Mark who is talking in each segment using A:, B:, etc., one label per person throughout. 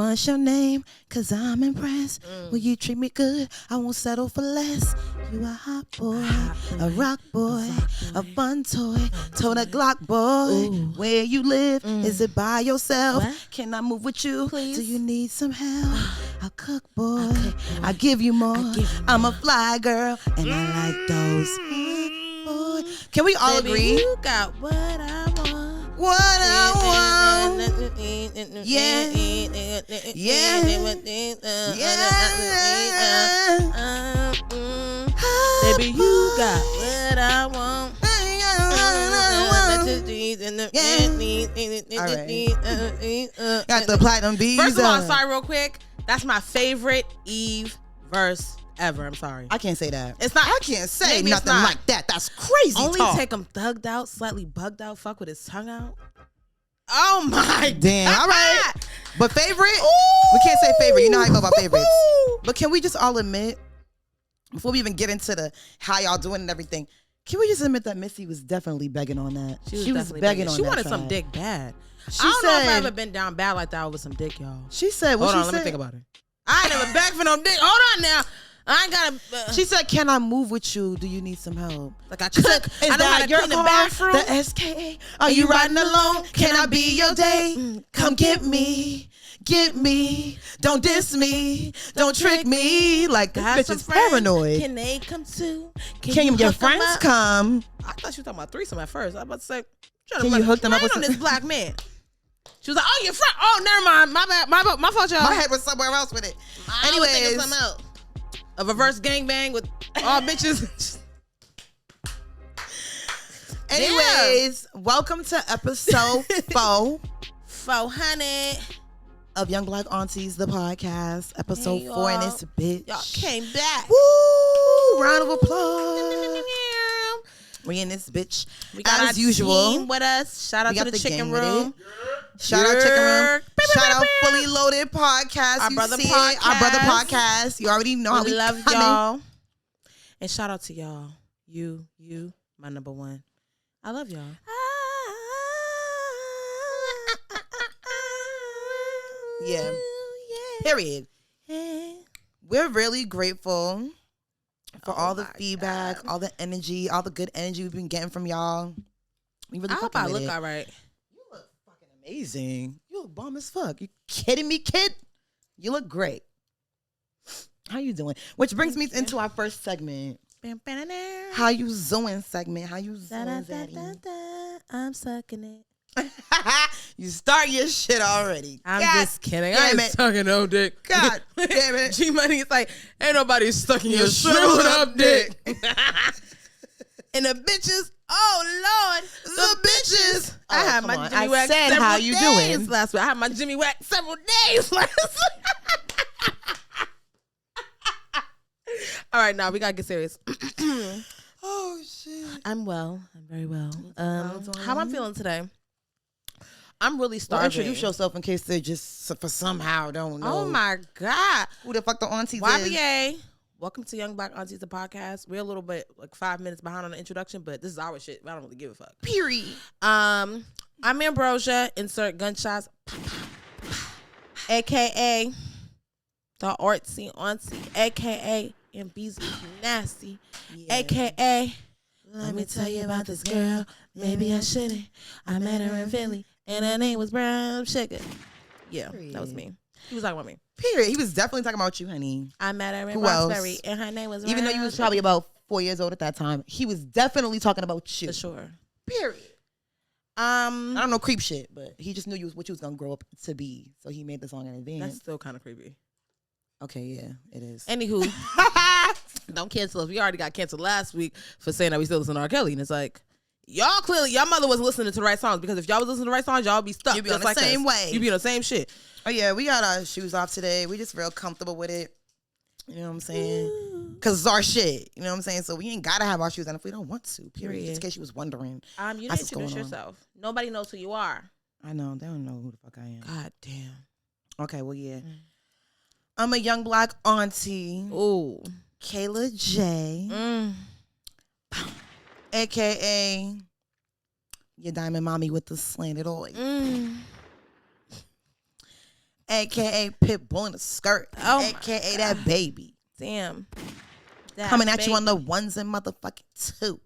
A: What's your name? Cause I'm impressed. Will you treat me good? I won't settle for less. You a hot boy, a rock boy, a fun toy, told a Glock boy. Ooh. Where you live? Is it by yourself? What? Can I move with you? Please? Do you need some help? I'll cook, boy. I'll give you more. I'm a fly girl, and I like those. Boy. Can we all agree?
B: You got what I want.
A: What I want. Yeah. Yeah.
B: Baby, you got what I want.
A: Got to apply them bees.
B: First of all, sorry real quick. That's my favorite Eve verse ever. I'm sorry.
A: I can't say that.
B: It's not.
A: I can't say nothing like that. That's crazy.
B: Only
A: talk.
B: take him thugged out, slightly bugged out, fuck with his tongue out. Oh my
A: damn.
B: God.
A: All right. But favorite?
B: Ooh.
A: We can't say favorite. You know how I go about favorites. But can we just all admit, before we even get into the how y'all doing and everything, can we just admit that Missy was definitely begging on that?
B: She was begging on that. She wanted some dick bad. I don't know if I ever been down bad like that over some dick, y'all.
A: She said, what
B: Hold
A: she
B: on,
A: said?
B: let me think about it. I ain't never begged for no dick. Hold on now. I ain't gotta.
A: She said, "Can I move with you? Do you need some help?"
B: Like I cook. I know how to clean the bathroom.
A: The SKA. Are you riding alone? Can I be your day? Come get me. Get me. Don't diss me. Don't trick me. Like this bitch is paranoid.
B: Can they come too?
A: Can your friends come?
B: I thought she was talking about threesome at first. I was about to say,
A: can you hook them up with
B: on this black man? She was like, "Oh, your friend. Oh, never mind. My bad. My fault, y'all.
A: My head was somewhere else with it." Anyways,
B: something else. A reverse gangbang with all bitches.
A: Anyways, welcome to episode
B: 400
A: of Young Black Aunties, the podcast. Episode 4 in this bitch.
B: Y'all came back.
A: Woo! Round of applause. We in this bitch.
B: We got
A: as usual
B: team with us. Shout out to the chicken room.
A: Shout out Chicken Room. Shout out Fully Loaded Podcast.
B: Our brother
A: podcast. You already know how we
B: love
A: coming.
B: y'all. And shout out to y'all. You, my number one. I love y'all.
A: Yeah. Period. We're really grateful for all the feedback, all the energy, all the good energy we've been getting from y'all. We really
B: I hope I look all right.
A: You look fucking amazing. You look bomb as fuck. You kidding me, kid? You look great. How you doing? Which brings me into our first segment. How you doing segment? How you doing,
B: I'm sucking it.
A: You start your shit already.
B: I'm just kidding. I ain't sucking no dick.
A: God damn it.
B: G Money is like, ain't nobody sucking your shriveled up dick. And the bitches, oh Lord, the bitches. I had my Jimmy Wax several days last week. I had my Jimmy Wax several days last week. All right, now we gotta get serious.
A: Oh shit.
B: I'm well. I'm very well. How am I feeling today? I'm really starving.
A: Introduce yourself in case they just for somehow don't know.
B: Oh my God.
A: Who the fuck the aunties
B: YBA. Welcome to Young Black Aunties, the podcast. We're a little bit like 5 minutes behind on the introduction, but this is our shit. I don't really give a fuck.
A: Period.
B: I'm Ambrojah. Insert gunshots. AKA the artsy auntie. AKA MBZ nasty. Yeah. AKA let me tell you about this girl. Maybe I shouldn't. I met her in Philly. And her name was Brown Sugar. Yeah, period. That was me. He was talking about me.
A: Period. He was definitely talking about you, honey.
B: I met her in Roxbury, and her name was
A: Even though you was probably about 4 years old at that time, he was definitely talking about you.
B: For sure.
A: Period. I don't know creep shit, but he just knew what you was gonna grow up to be, so he made the song in advance.
B: That's still kind of creepy.
A: Okay, yeah, it is.
B: Anywho, don't cancel us. We already got canceled last week for saying that we still listen to R. Kelly, and it's like, y'all clearly, y'all mother wasn't listening to the right songs, because if y'all was listening to the right songs, y'all be stuck.
A: You be on the same way.
B: You be on the same shit.
A: Oh yeah, we got our shoes off today. We just real comfortable with it. You know what I'm saying? Because it's our shit. You know what I'm saying? So we ain't gotta have our shoes on if we don't want to. Period. Just in case you was wondering.
B: You didn't introduce yourself. Nobody knows who you are.
A: I know. They don't know who the fuck I am.
B: God damn.
A: Okay, well yeah. I'm a young black auntie.
B: Ooh.
A: Kaela J. AKA your diamond mommy with the slanted oil. AKA Pitbull in a skirt.
B: Oh,
A: AKA that baby.
B: Damn.
A: Coming at you on the ones and motherfucking twos.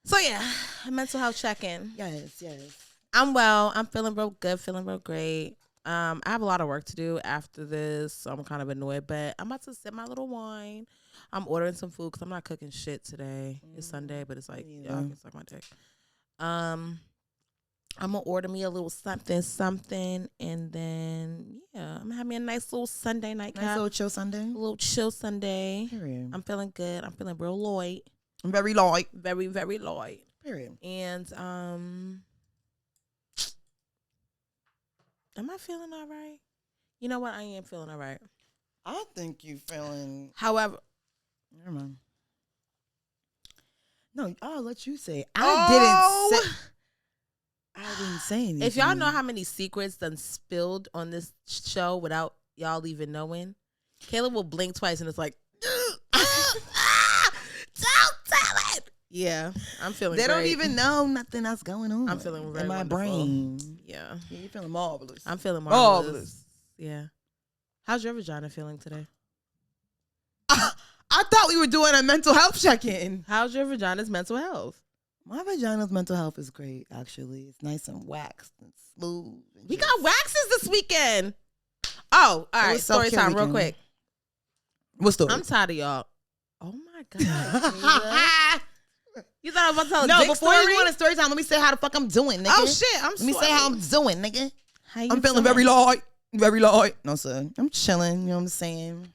B: So yeah, mental health check-in.
A: Yes.
B: I'm well. I'm feeling real good, feeling real great. I have a lot of work to do after this, so I'm kind of annoyed, but I'm about to sip my little wine. I'm ordering some food because I'm not cooking shit today. It's Sunday, but it's like, y'all can suck my dick. I'm gonna order me a little something, and then I'm gonna have me a nice little Sunday nightcap.
A: Nice little chill Sunday.
B: A little chill Sunday.
A: Period.
B: I'm feeling good. I'm feeling real light.
A: I'm very light.
B: Very, very light.
A: Period.
B: And am I feeling all right? You know what? I am feeling all right.
A: I think you feeling.
B: However,
A: never mind. No, I'll let you say it. I didn't say anything.
B: If y'all know how many secrets done spilled on this show without y'all even knowing, Kaela will blink twice and it's like, don't tell it. Yeah, I'm feeling
A: They
B: great.
A: don't even know nothing that's going on.
B: I'm feeling very
A: in my
B: wonderful.
A: brain.
B: Yeah,
A: You're feeling marvelous.
B: I'm feeling marvelous. Yeah. How's your vagina feeling today?
A: I thought we were doing a mental health check-in.
B: How's your vagina's mental health?
A: My vagina's mental health is great, actually. It's nice and waxed and smooth. And
B: We got waxes this weekend. Oh, all right. Story time, real quick.
A: What story?
B: I'm tired of y'all. Oh my god. You thought I was about to tell a
A: no,
B: dick
A: before
B: story?
A: you go into story time, let me say how the fuck I'm doing, nigga.
B: Oh shit,
A: Let me say how I'm doing, nigga.
B: How you
A: I'm feeling very light. Very light. No, sir. I'm chilling, you know what I'm saying?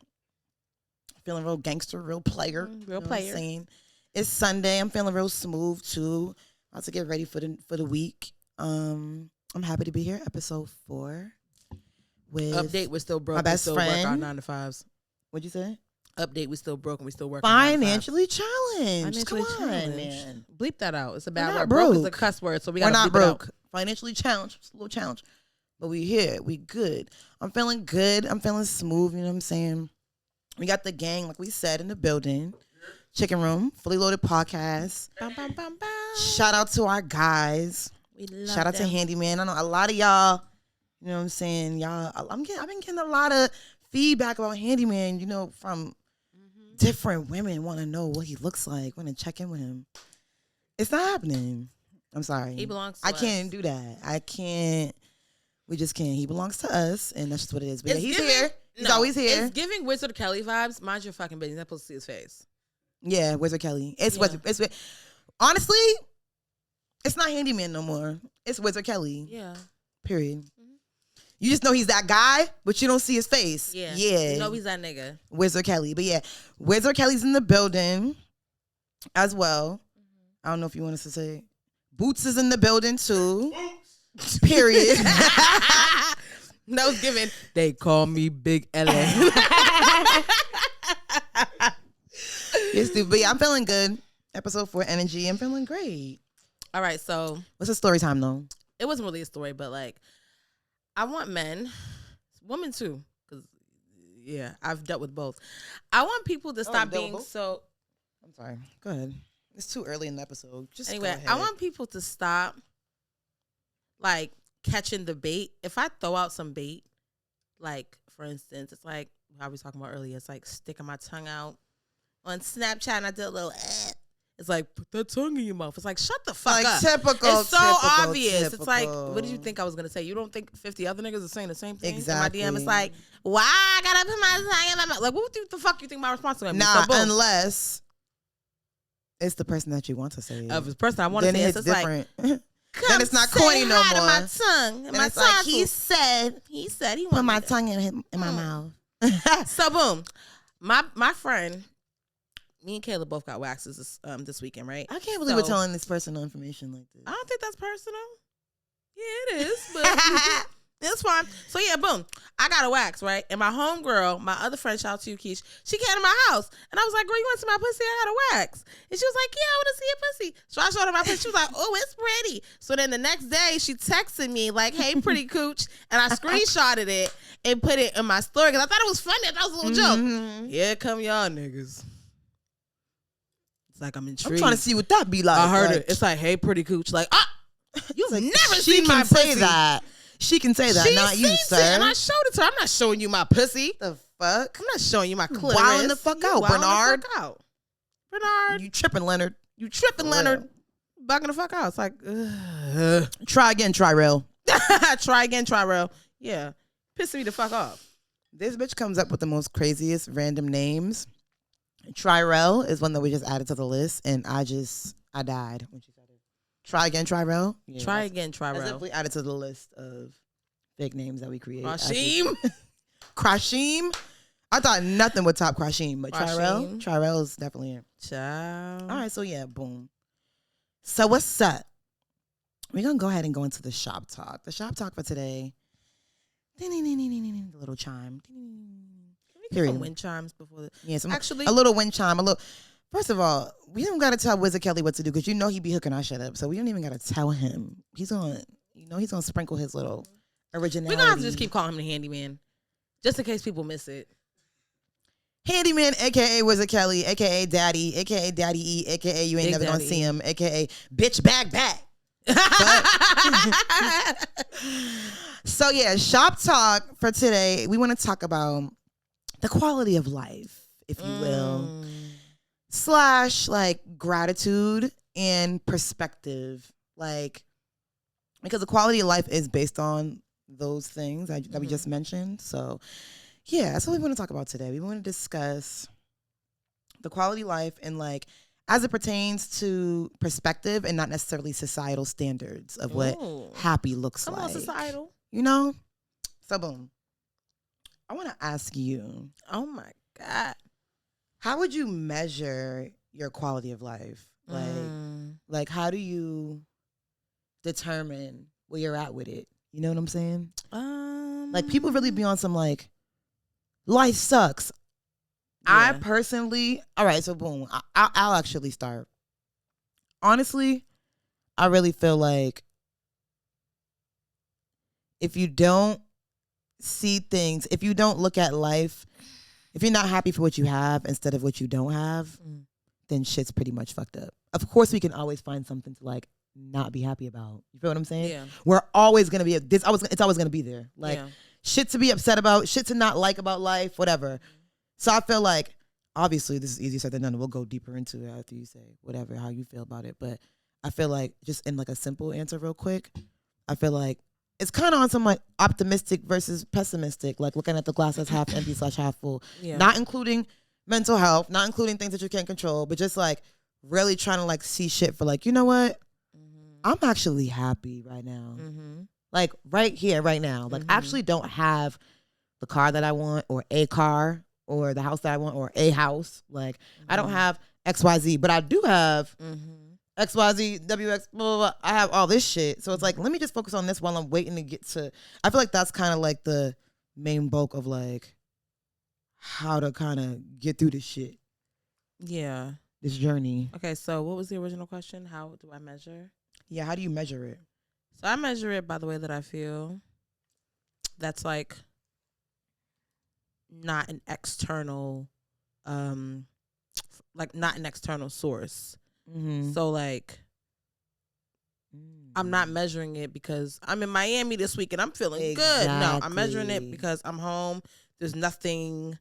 A: Feeling real gangster, real player.
B: Real player.
A: What I'm saying? It's Sunday. I'm feeling real smooth too. About to get ready for the week. I'm happy to be here. Episode 4. With
B: Update, we're still broke.
A: my best
B: we still
A: friend.
B: work our 9 to 5s.
A: What'd you say?
B: Update, we still broke and we still work
A: Financially challenged.
B: Financially
A: Come on,
B: challenged.
A: man.
B: Bleep that out. It's a bad
A: We're not
B: word. Broke is a
A: broke.
B: cuss word, so we
A: We're
B: gotta
A: not
B: bleep it out.
A: broke. Financially challenged. It's a little challenge. But we here. We good. I'm feeling good. I'm feeling smooth. You know what I'm saying? We got the gang, like we said, in the building. Chicken Room, Fully Loaded Podcast.
B: Bum, bum, bum, bum.
A: Shout out to our guys.
B: We love
A: Shout out
B: them.
A: to Handyman. I know a lot of y'all, you know what I'm saying? Y'all, I've been getting a lot of feedback about Handyman, you know, from different women want to know what he looks like, want to check in with him. It's not happening. I'm sorry.
B: He belongs to
A: I
B: us.
A: can't do that. I can't. We just can't. He belongs to us, and that's just what it is. But yeah,
B: It's
A: he's
B: giving-
A: here. He's always here.
B: It's giving Wizard Kelly vibes. Mind your fucking business. I'm supposed to see his face.
A: Yeah, Wizard Kelly. It's
B: Yeah.
A: Wizard. Honestly, it's not Handyman no more. It's Wizard Kelly.
B: Yeah.
A: Period. You just know he's that guy, but you don't see his face.
B: Yeah.
A: Yeah.
B: You know he's that nigga.
A: Wizard Kelly. But yeah, Wizard Kelly's in the building as well. I don't know if you want us to say. Boots is in the building too. Period.
B: That was given. They call me Big Ellen.
A: Yes, dude. But yeah, I'm feeling good. Episode 4 energy. I'm feeling great.
B: All right, so
A: What's the story time though?
B: it wasn't really a story, but like, I want men, women too, because yeah, I've dealt with both. I want people to stop
A: dealt with
B: being
A: both?
B: so.
A: I'm sorry. Go ahead. It's too early in the episode. Just go
B: Anyway,
A: ahead.
B: I want people to stop like catching the bait. If I throw out some bait, like for instance, it's like how we was talking about earlier. It's like sticking my tongue out on Snapchat, and I did a little. It's like put that tongue in your mouth. It's like shut the fuck
A: like
B: up.
A: typical.
B: It's so
A: typical,
B: obvious.
A: Typical.
B: It's like, what did you think I was gonna say? You don't think 50 other niggas are saying the same thing?
A: Exactly.
B: In my DM, it's like, why I gotta put my tongue in my mouth? Like, what the fuck you think my response is gonna be?
A: Nah,
B: So, boom.
A: unless it's the person that you want to say it.
B: Of the person I want to
A: Then
B: say,
A: it's
B: it's like,
A: different.
B: come
A: Then it's not
B: say
A: corny no
B: hi to
A: more.
B: my tongue. And my
A: it's like
B: tonsil.
A: he said,
B: He said he
A: put
B: wanted
A: my
B: that.
A: tongue in my mouth.
B: So boom, my friend, me and Kaela both got waxes this weekend, right?
A: I can't believe we're telling this personal information like this.
B: I don't think that's personal. Yeah, it is, but it's fine. So yeah, boom, I got a wax, right? And my homegirl, my other friend, shout out to you, Keish, she came to my house, and I was like, "Girl, you want to see my pussy? I got a wax." And she was like, "Yeah, I want to see your pussy." So I showed her my pussy. She was like, "Oh, it's pretty." So then the next day, she texted me like, "Hey, pretty cooch," and I screenshotted it and put it in my story because I thought it was funny. I thought it was a little joke.
A: Mhm.
B: Here come y'all niggas. like, I'm intrigued.
A: I'm trying to see what that be like.
B: I heard
A: like,
B: it. It's like, hey, pretty cooch. Like, you've
A: like,
B: never
A: she
B: seen
A: can
B: my
A: say
B: pussy.
A: that. She can say that,
B: She
A: not you,
B: sees
A: sir.
B: it, and I showed it to her. I'm not showing you my pussy.
A: The fuck?
B: I'm not showing you my clitoris.
A: Wilding the fuck out, Bernard.
B: Bernard.
A: You tripping, Leonard.
B: You tripping, Leonard. Bugging the fuck out. It's like,
A: try again, Tyrell.
B: Try again, Tyrell. Yeah. Pissing me the fuck off.
A: This bitch comes up with the most craziest random names. Tyrell is one that we just added to the list, and I died when she said it. Try again, Tyrell. Yeah,
B: Try again,
A: That's
B: Tyrell.
A: definitely added to the list of fake names that we create.
B: Rashim.
A: Krashim. I thought nothing would top Krashim, but
B: Rashim.
A: Tyrell is definitely it.
B: Ciao.
A: All right, so yeah, boom. So what's up? We're gonna go ahead and go into the shop talk. The shop talk for today. The little chime.
B: Can we get some wind chimes before?
A: Yes,
B: Actually,
A: a little wind chime. A little. First of all, we don't gotta tell Wizard Kelly what to do because you know he be hooking our shit up. So we don't even gotta tell him. He's gonna sprinkle his little originality.
B: we're gonna have to just keep calling him the handyman, just in case people miss it.
A: Handyman, aka Wizard Kelly, aka Daddy, aka Daddy E, aka you ain't
B: Big
A: never
B: Daddy
A: gonna see him, aka bitch back. So yeah, shop talk for today. We want to talk about the quality of life, if you will, / like gratitude and perspective, like because the quality of life is based on those things that we just mentioned. So yeah, that's what we want to talk about today. We want to discuss the quality of life and like as it pertains to perspective and not necessarily societal standards of what happy looks like.
B: Come on, societal.
A: You know? So boom. I want to ask you.
B: Oh my God.
A: How would you measure your quality of life? Like how do you determine where you're at with it? You know what I'm saying? Like people really be on some like life sucks. Yeah. I personally, all right, so boom, I'll actually start. Honestly, I really feel like if you don't see things, if you don't look at life, if you're not happy for what you have instead of what you don't have, then shit's pretty much fucked up. Of course, we can always find something to like not be happy about. You feel what I'm saying?
B: Yeah.
A: We're always gonna be it's always gonna be there. Like shit to be upset about, shit to not like about life, whatever. So I feel like, obviously, this is easier said than done. We'll go deeper into it after you say whatever, how you feel about it. But I feel like, just in like a simple answer real quick, I feel like it's kind of on some like optimistic versus pessimistic, like looking at the glass as half empty / half full. Yeah. Not including mental health, not including things that you can't control, but just like really trying to like see shit for like, you know what? I'm actually happy right now. Like right here, right now. Like I actually don't have the car that I want or a car or the house that I want or a house. Like I don't have XYZ, but I do have XYZ, WX, blah, blah, blah. I have all this shit. So it's like, let me just focus on this while I'm waiting to get to, I feel like that's kind of like the main bulk of like how to kind of get through this shit.
B: Yeah.
A: This journey.
B: Okay, so what was the original question? How do I measure?
A: Yeah, how do you measure it?
B: So I measure it by the way that I feel. That's like not an external, not an external source. So like, I'm not measuring it because I'm in Miami this week and I'm feeling good. No, I'm measuring it because I'm home. There's nothing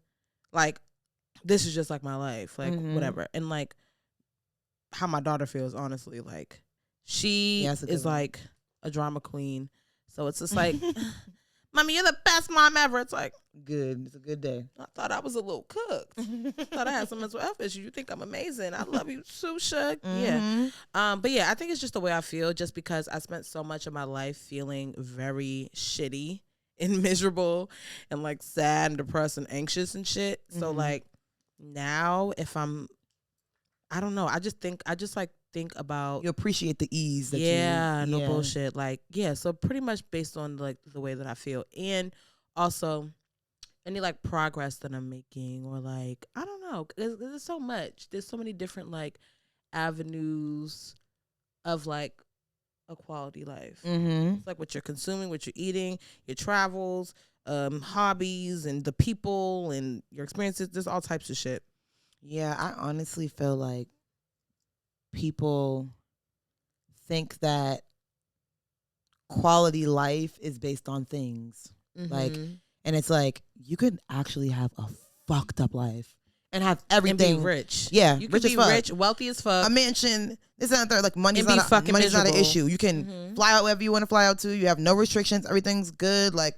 B: like, this is just like my life, like whatever. And like how my daughter feels, honestly, like she is like a drama queen. So it's just like, Mommy, you're the best mom ever. It's like,
A: good. It's a good day.
B: I thought I was a little cooked. I thought I had some mental health issues. You think I'm amazing. I love you too, Shug. Yeah. But yeah, I think it's just the way I feel, just because I spent so much of my life feeling very shitty and miserable and like sad and depressed and anxious and shit. So like now if I don't know, I just think about,
A: you appreciate the ease that
B: no bullshit. Like, yeah, so pretty much based on like the way that I feel, and also any like progress that I'm making, or like, I don't know, there's so much, there's so many different like avenues of like a quality life. It's like what you're consuming, what you're eating, your travels, hobbies, and the people and your experiences. There's all types of shit.
A: Yeah, I honestly feel like people think that quality life is based on things. Like, and it's like, you could actually have a fucked up life and have everything.
B: And be rich.
A: Yeah,
B: you
A: rich
B: could
A: as
B: be
A: fuck.
B: rich, wealthy as fuck.
A: A mansion, this and that. Like, money's
B: And be
A: not
B: fucking
A: money's not an
B: miserable.
A: issue. You can fly out wherever you want to fly out to. You have no restrictions. Everything's good. Like,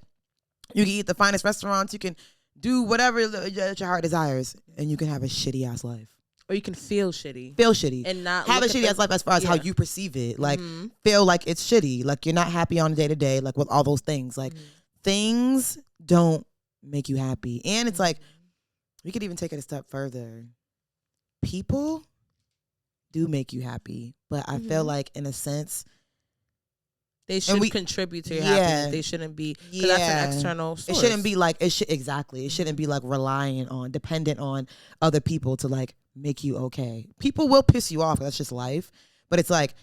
A: you can eat the finest restaurants. You can do whatever that your heart desires. And you can have a shitty ass life.
B: Or you can feel shitty.
A: Feel shitty.
B: And not
A: have a shitty ass life as far as how you perceive it. Like, feel like it's shitty. Like, you're not happy on a day to day. Like, with all those things. Like, things don't make you happy. And it's like, we could even take it a step further. People do make you happy. But I feel like, in a sense,
B: they should contribute to your happiness. They shouldn't be, because that's an external source.
A: It shouldn't be like, exactly. It shouldn't be like dependent on other people to like make you okay. People will piss you off. That's just life. But it's like,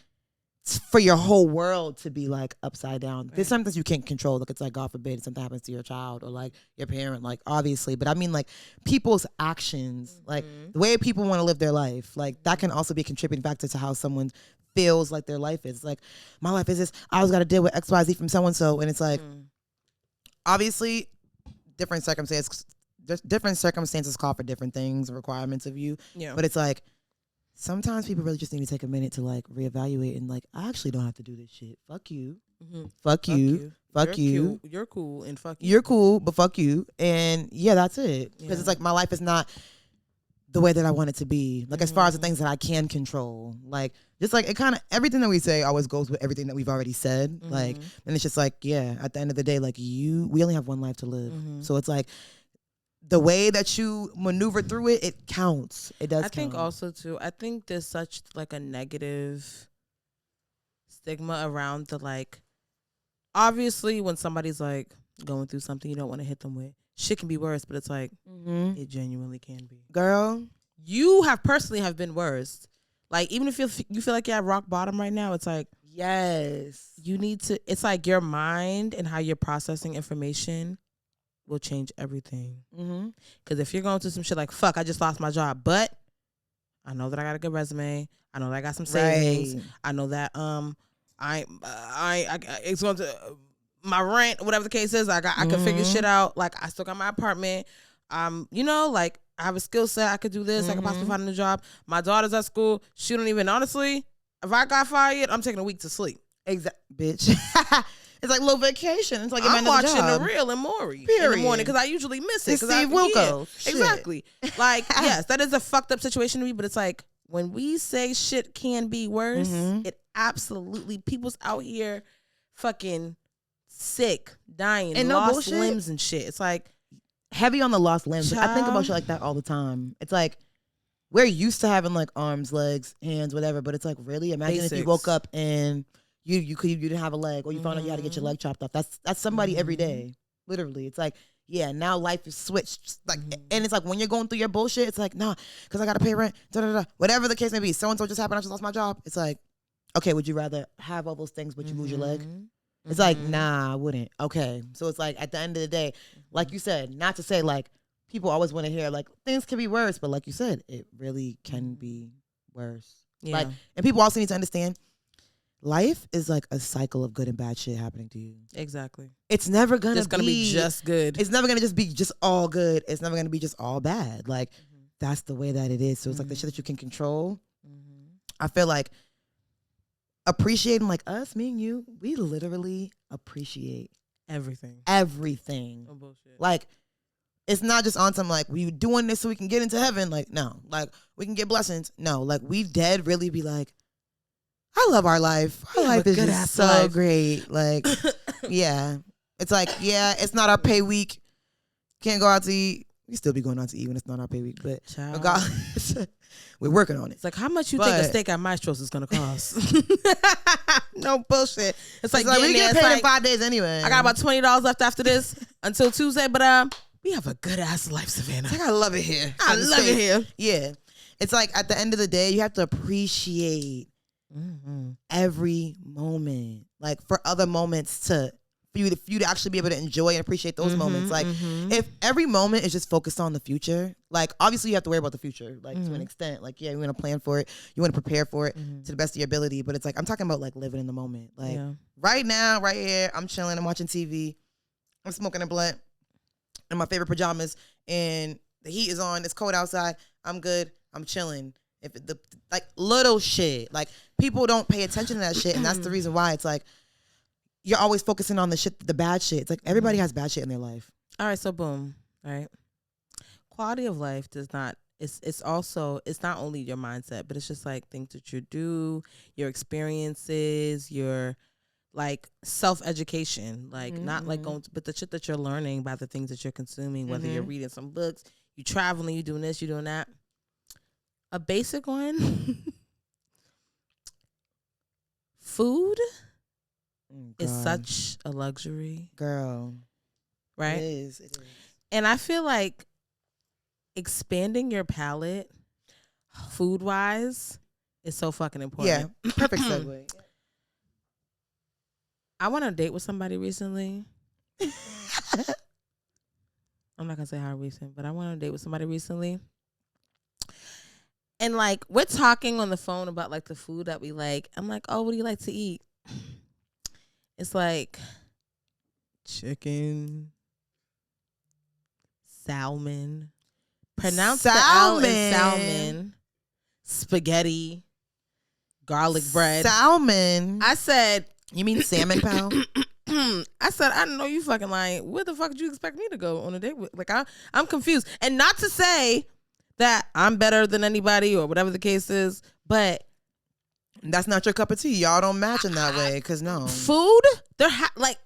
A: for your whole world to be like upside down. Right. There's some things you can't control. Like, it's like, God forbid something happens to your child or like your parent, like, obviously. But I mean, like, people's actions, like the way people want to live their life, like that can also be a contributing factor to how someone feels like their life is. Like, my life is this, I always got to deal with XYZ from so-and-so. And it's like, obviously different circumstances call for different things and requirements of you. Yeah. But it's like, sometimes people really just need to take a minute to like reevaluate and like, I actually don't have to do this shit. Fuck you. Fuck you. Fuck you.
B: You're cool and fuck you.
A: You're cool, but fuck you. And yeah, that's it. Because it's like, my life is not the way that I want it to be. Like, as far as the things that I can control. Like, just like, it kind of, everything that we say always goes with everything that we've already said. Like, and it's just like, yeah, at the end of the day, like, we only have one life to live. So it's like, the way that you maneuver through it, it counts. It does count.
B: Think also, too, I think there's such, like, a negative stigma around the, like, obviously, when somebody's, like, going through something you don't want to hit them with, shit can be worse, but it's like, it genuinely can be.
A: Girl.
B: You personally have been worse. Like, even if you feel like you're at rock bottom right now, it's like,
A: yes.
B: You need to, it's like your mind and how you're processing information will change everything. Because if you're going through some shit like, fuck, I just lost my job, but I know that I got a good resume. I know that I got some savings. Right. I know that it's going to my rent, whatever the case is. I can figure shit out. Like, I still got my apartment. You know, like, I have a skill set. I could do this. I could possibly find a new job. My daughter's at school. She don't even, honestly, if I got fired, I'm taking a week to sleep.
A: Bitch. It's like a little vacation. It's like
B: I'm watching The Real and Maury in the morning because I usually miss it.
A: It's Steve Wilkos.
B: Yeah, exactly. Like, yes, that is a fucked up situation to me, but it's like, when we say shit can be worse, it absolutely, people's out here fucking sick, dying, and lost limbs and shit. It's like,
A: heavy on the lost limbs. I think about shit like that all the time. It's like, we're used to having like arms, legs, hands, whatever, but it's like, really, imagine if you woke up and you didn't have a leg, or you found out you had to get your leg chopped off. That's somebody every day, literally. It's like, yeah, now life is switched. Like, and it's like, when you're going through your bullshit, it's like, nah, because I gotta pay rent, whatever the case may be. So and so just happened. I just lost my job. It's like, okay, would you rather have all those things but you lose your leg? It's like, nah, I wouldn't. Okay, so it's like, at the end of the day, like you said, not to say like, people always want to hear like, things can be worse, but like you said, it really can be worse. Yeah. Like, and people also need to understand, life is like a cycle of good and bad shit happening to you.
B: Exactly.
A: It's never gonna
B: be just good.
A: It's never gonna just be just all good. It's never gonna be just all bad. Like, that's the way that it is. So it's like the shit that you can control. I feel like appreciating, like us, me and you, we literally appreciate
B: everything.
A: Oh, bullshit. Like, it's not just on some like, we doing this so we can get into heaven. Like, no. Like, we can get blessings. No. Like, we dead really be like, I love our life. Our life is just so great. Like, yeah. It's like, yeah, it's not our pay week. Can't go out to eat. We still be going out to eat when it's not our pay week. But regardless, we're working on it.
B: It's like, how much you think a steak at Maestro's is going to cost? No bullshit. It's like
A: we get paid in 5 days anyway.
B: I got about $20 left after this until Tuesday. But we have a good ass life, Savannah.
A: It's like, I love it here.
B: I love it here.
A: Yeah. It's like, at the end of the day, you have to appreciate every moment. Like, for other moments to for you to actually be able to enjoy and appreciate those moments. Like if every moment is just focused on the future, like obviously you have to worry about the future, like to an extent. Like you want to plan for it, you want to prepare for it to the best of your ability. But it's like I'm talking about like living in the moment. Like right now, right here, I'm chilling, I'm watching TV, I'm smoking a blunt in my favorite pajamas, and the heat is on. It's cold outside. I'm good. I'm chilling. If the like little shit, like people don't pay attention to that shit, and that's the reason why it's like you're always focusing on the shit, the bad shit. It's like everybody has bad shit in their life.
B: All right, so boom. All right, quality of life does not. It's also it's not only your mindset, but it's just like things that you do, your experiences, your like self-education, like not like going to, but the shit that you're learning by the things that you're consuming, whether you're reading some books, you traveling, you doing this, you doing that. A basic one, food is such a luxury,
A: girl,
B: right?
A: It is.
B: And I feel like expanding your palate food wise is so fucking important.
A: Yeah, perfect segue.
B: I went on a date with somebody recently. I'm not gonna say how recent, but I went on a date with somebody recently. And like we're talking on the phone about like the food that we like. I'm like, oh, what do you like to eat? It's like chicken, salmon. Pronounce the L in salmon. Spaghetti, garlic bread.
A: Salmon.
B: I said,
A: you mean salmon, pal?
B: I said, I know you fucking lying. Where the fuck did you expect me to go on a date with? Like, I'm confused. And not to say that I'm better than anybody or whatever the case is, but
A: that's not your cup of tea. Y'all don't match in that way, because no.
B: Food, like,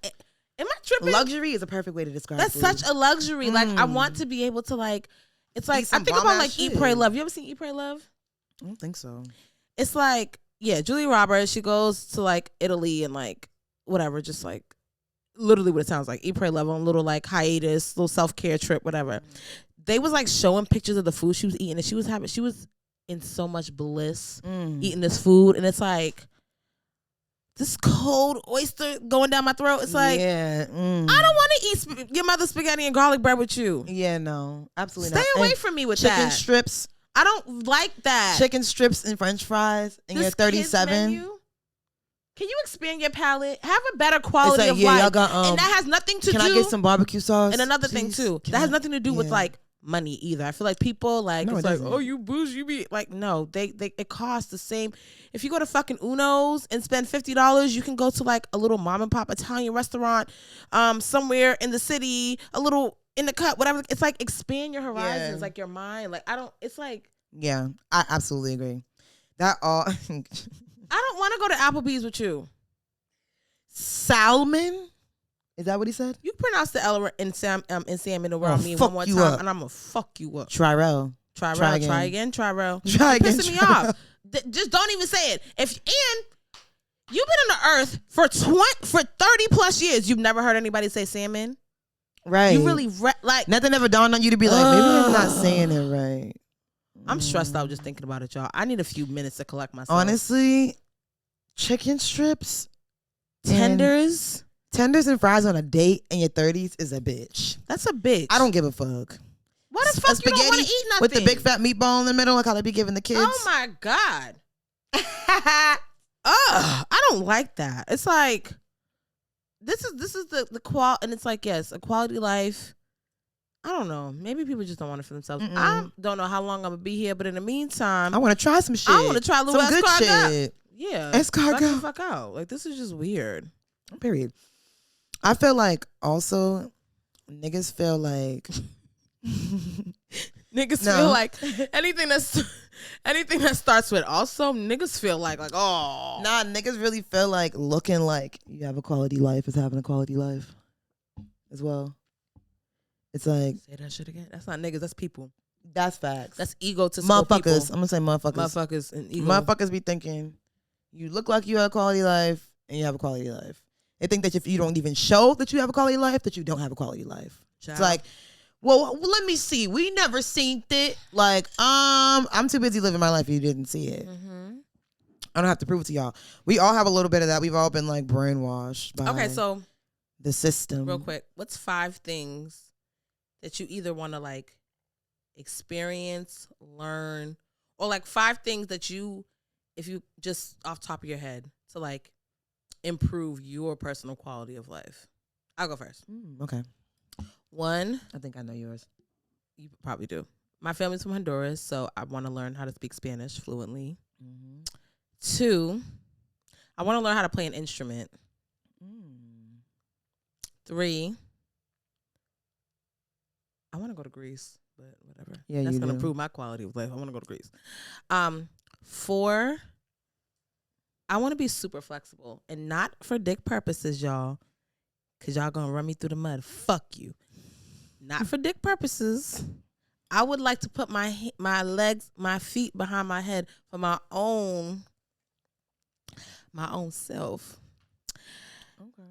B: am I tripping?
A: Luxury is a perfect way to describe
B: That's
A: food.
B: such a luxury. Like, I want to be able to, like, it's like, I think about, like, shit. Eat, Pray, Love. You ever seen Eat, Pray, Love?
A: I don't think so.
B: It's like, yeah, Julia Roberts, she goes to, like, Italy and, like, whatever, just, like, literally what it sounds like. Eat, Pray, Love on a little, like, hiatus, little self-care trip, whatever. They was, like, showing pictures of the food she was eating, and she was in so much bliss eating this food, and it's like, this cold oyster going down my throat. It's like, I don't want to eat your mother's spaghetti and garlic bread with you.
A: Yeah, no, absolutely
B: not. Stay away
A: and
B: from me with
A: chicken
B: that.
A: Strips.
B: I don't like that.
A: Chicken strips and French fries, and you're 37.
B: Can you expand your palate? Have a better quality of life.
A: Got,
B: and that has nothing to do.
A: Can I get some barbecue sauce?
B: And another thing too, that has nothing to do with like money either. I feel like people like it's like, oh, you bougie, you be like, no, they it costs the same. If you go to fucking Uno's and spend $50, you can go to like a little mom and pop Italian restaurant, somewhere in the city, a little in the cut, whatever. It's like expand your horizons, like your mind. Like it's like.
A: Yeah, I absolutely agree. That all.
B: I don't want to go to Applebee's with you.
A: Salmon. Is that what he said?
B: You pronounce the L in salmon around me one more time, and I'm gonna fuck you up.
A: Tyrell.
B: Try again. You're pissing me off. Just don't even say it. And you've been on the earth for 30 plus years. You've never heard anybody say salmon,
A: right?
B: You really like
A: nothing ever dawned on you to be like, maybe I'm not saying it right.
B: I'm stressed out just thinking about it, y'all. I need a few minutes to collect myself.
A: Honestly, chicken strips,
B: tenders
A: and fries on a date in your 30s is a bitch.
B: That's a bitch.
A: I don't give a fuck.
B: What the fuck you don't want to eat nothing?
A: With the big fat meatball in the middle, like how they be giving the kids.
B: Oh my God. I don't like that. It's like, this is the quality, and it's like, yes, a quality life. I don't know. Maybe people just don't want it for themselves. I don't know how long I'm gonna be here, but in the meantime,
A: I want to try some shit.
B: I want to try a little escargot.
A: Yeah, escargot.
B: Fuck out. Like, this is just weird.
A: Period. I feel like also niggas feel like
B: feel like anything that starts with also niggas feel like oh
A: nah, niggas really feel like looking like you have a quality life is having a quality life as well. It's like,
B: say that shit again. That's not niggas. That's people.
A: That's facts.
B: That's egotistical
A: motherfuckers.
B: People.
A: I'm gonna say motherfuckers.
B: Motherfuckers and ego.
A: Motherfuckers be thinking you look like you have a quality life and you have a quality life. They think that if you don't even show that you have a quality life, that you don't have a quality life. Child. It's like, well, let me see. We never seen it. Like, I'm too busy living my life. You didn't see it. I don't have to prove it to y'all. We all have a little bit of that. We've all been like brainwashed by the system.
B: Real quick, what's 5 things that you either want to like experience, learn, or like 5 things that you, if you just off top of your head, to like improve your personal quality of life? I'll go first.
A: Okay.
B: 1,
A: I think I know yours.
B: you probably do. My family's from Honduras, so I want to learn how to speak Spanish fluently. 2, I want to learn how to play an instrument. 3, I want to go to Greece, but whatever.
A: Yeah,
B: that's
A: you
B: gonna
A: do.
B: improve my quality of life. I want to go to Greece. 4, I want to be super flexible, and not for dick purposes, y'all, because y'all gonna run me through the mud. Fuck you. Not for dick purposes. I would like to put my legs, my feet behind my head for my own self.
A: Okay.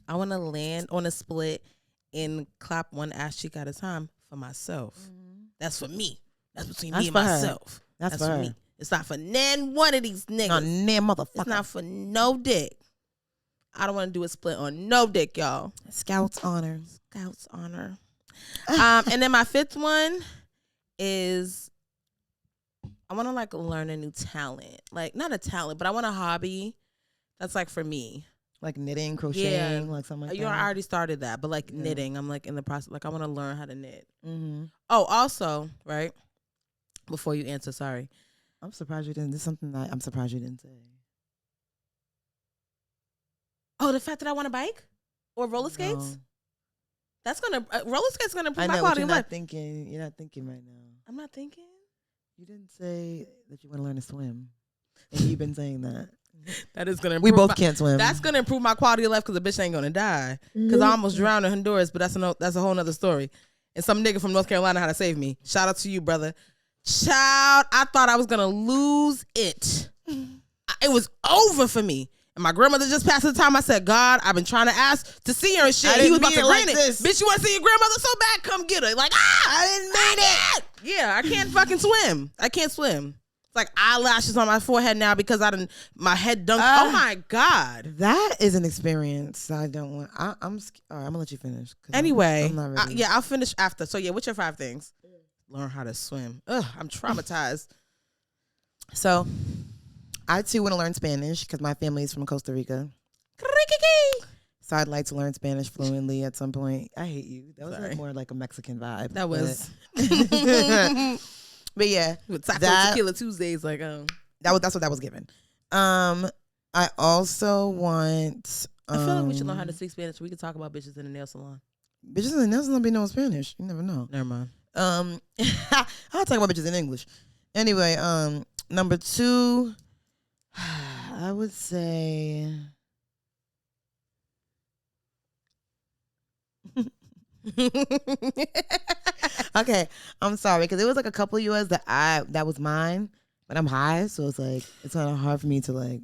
B: I want to land on a split and clap one ass cheek at a time for myself. That's for me. That's between me and myself.
A: That's for her.
B: me. It's not for nan one of these niggas.
A: Not nan motherfucker.
B: It's not for no dick. I don't want to do a split on no dick, y'all.
A: Scout's honor.
B: Scout's honor. And then my 5th one is I want to like learn a new talent. Like not a talent, but I want a hobby that's like for me.
A: Like knitting, crocheting, like something like
B: You
A: that.
B: I already started that, but like knitting, I'm like in the process. Like I want to learn how to knit.
A: Mm-hmm.
B: Oh, also, right before you answer, sorry.
A: I'm surprised you didn't. This is something that I'm surprised you didn't say.
B: Oh, the fact that I want a bike or roller skates.
A: No.
B: That's gonna roller skates gonna improve
A: I
B: my
A: know, but
B: quality
A: you're
B: of
A: not
B: life.
A: thinking. You're not thinking right now.
B: I'm not thinking.
A: You didn't say that you want to learn to swim, and you've been saying that.
B: That is gonna improve
A: We both can't swim.
B: That's gonna improve my quality of life because the bitch ain't gonna die. Because I almost drowned in Honduras, but that's a whole nother story. And some nigga from North Carolina had to save me. Shout out to you, brother. Child, I thought I was gonna lose it. It was over for me. And my grandmother just passed the time. I said, God, I've been trying to ask to see her and shit. He was about to grant it. Bitch, you want to see your grandmother so bad? Come get her. Like, I didn't mean it. Yeah, I can't fucking swim. I can't swim. It's like eyelashes on my forehead now because my head dunked. Oh my God.
A: That is an experience I don't want. I'm all right, I'm gonna let you finish.
B: Anyway,
A: I'm not ready.
B: yeah, I'll finish after. So yeah, what's your 5 things? Learn how to swim. Ugh, I'm traumatized.
A: So, I too want to learn Spanish because my family is from Costa Rica. So I'd like to learn Spanish fluently at some point. I hate you. That was like more like a Mexican vibe.
B: That was.
A: But yeah,
B: With Taco Tequila Tuesdays, like
A: that's what that was given. I also want.
B: I feel like we should learn how to speak Spanish. We could talk about bitches in the nail salon.
A: Bitches in the nail salon be knowing Spanish. You never know.
B: Never mind.
A: I'll talk about bitches in English. Anyway, number 2, I would say. Okay, I'm sorry because it was like a couple of years that was mine, but I'm high, so it's like it's kind of hard for me to like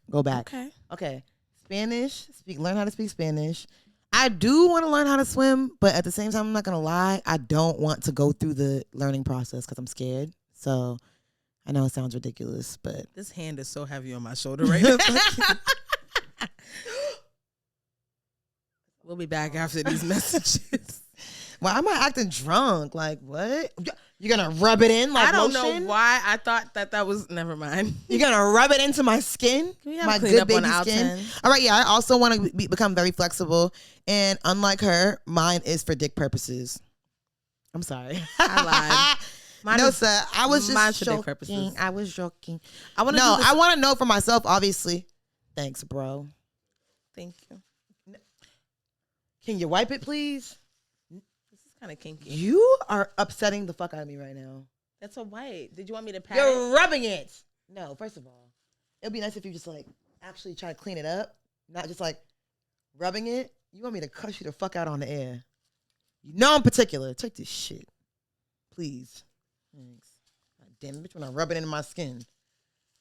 A: go back. Okay. Spanish, learn how to speak Spanish. I do want to learn how to swim, but at the same time, I'm not gonna lie, I don't want to go through the learning process because I'm scared. So I know it sounds ridiculous, but
B: this hand is so heavy on my shoulder right now. We'll be back after these messages.
A: Why am I acting drunk? Like, what? You're going to rub it in like
B: I don't
A: lotion?
B: know why I thought that was, never mind.
A: You're going to rub it into my skin? My good baby skin? All right, yeah, I also want to become very flexible. And unlike her, mine is for dick purposes. I'm sorry.
B: I lied.
A: No, sir. I was just
B: joking. Dick purposes.
A: I was joking.
B: I want
A: to know for myself, obviously. Thanks, bro.
B: Thank you.
A: Can you wipe it, please?
B: This is kind of kinky.
A: You are upsetting the fuck out of me right now.
B: That's a white. Did you want me to pat
A: You're rubbing it. No, first of all, it'd be nice if you just like actually try to clean it up, not just like rubbing it. You want me to cuss you the fuck out on the air? You know I'm particular. Take this shit, please. Thanks. God damn it, bitch! When I rub it into my skin,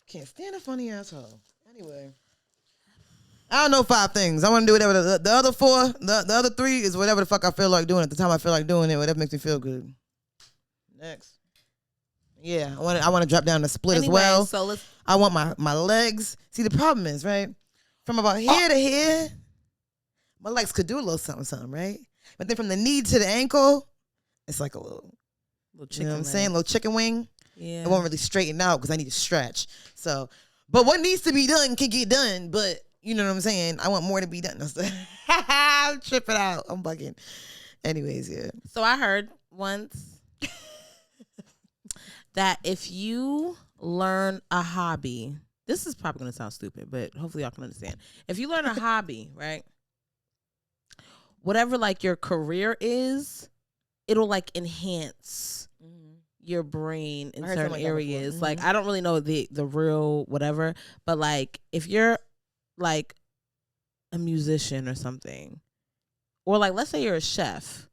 A: can't stand a funny asshole. Anyway. I don't know 5 things. I want to do whatever. The other 4, the other 3 is whatever the fuck I feel like doing at the time I feel like doing it. Whatever makes me feel good. Next. Yeah, I want to drop down the split as well.
B: So I
A: want my legs. See, the problem is, right? from about here to here, my legs could do a little something, something, right? But then from the knee to the ankle, it's like a little chicken, you know what I'm saying? Little chicken wing.
B: Yeah.
A: It won't really straighten out because I need to stretch. So, but what needs to be done can get done. But you know what I'm saying? I want more to be done. I'm tripping out. I'm bugging. Anyways, yeah.
B: So I heard once that if you learn a hobby, this is probably going to sound stupid, but hopefully y'all can understand. If you learn a hobby, right? Whatever like your career is, it'll like enhance your brain in certain areas. Like I don't really know the real whatever, but like if you're like a musician or something, or like let's say you're a chef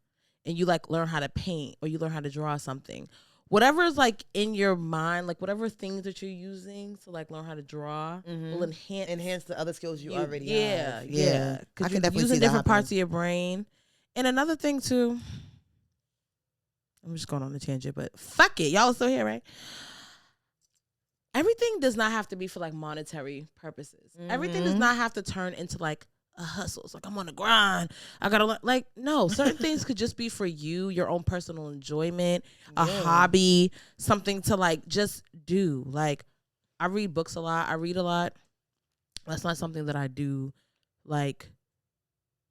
B: and you like learn how to paint or you learn how to draw something, whatever is like in your mind, like whatever things that you're using to like learn how to draw will enhance the other skills you already have. Yeah. Because you're using different parts of your brain. And another thing too, I'm just going on a tangent, but fuck it. Y'all are still here, right? Everything does not have to be for like monetary purposes. Everything does not have to turn into like a hustle. It's like I'm on the grind. I gotta learn. Like no, certain things could just be for you, your own personal enjoyment, a hobby, something to like just do. Like I read books a lot. I read a lot. That's not something that I do like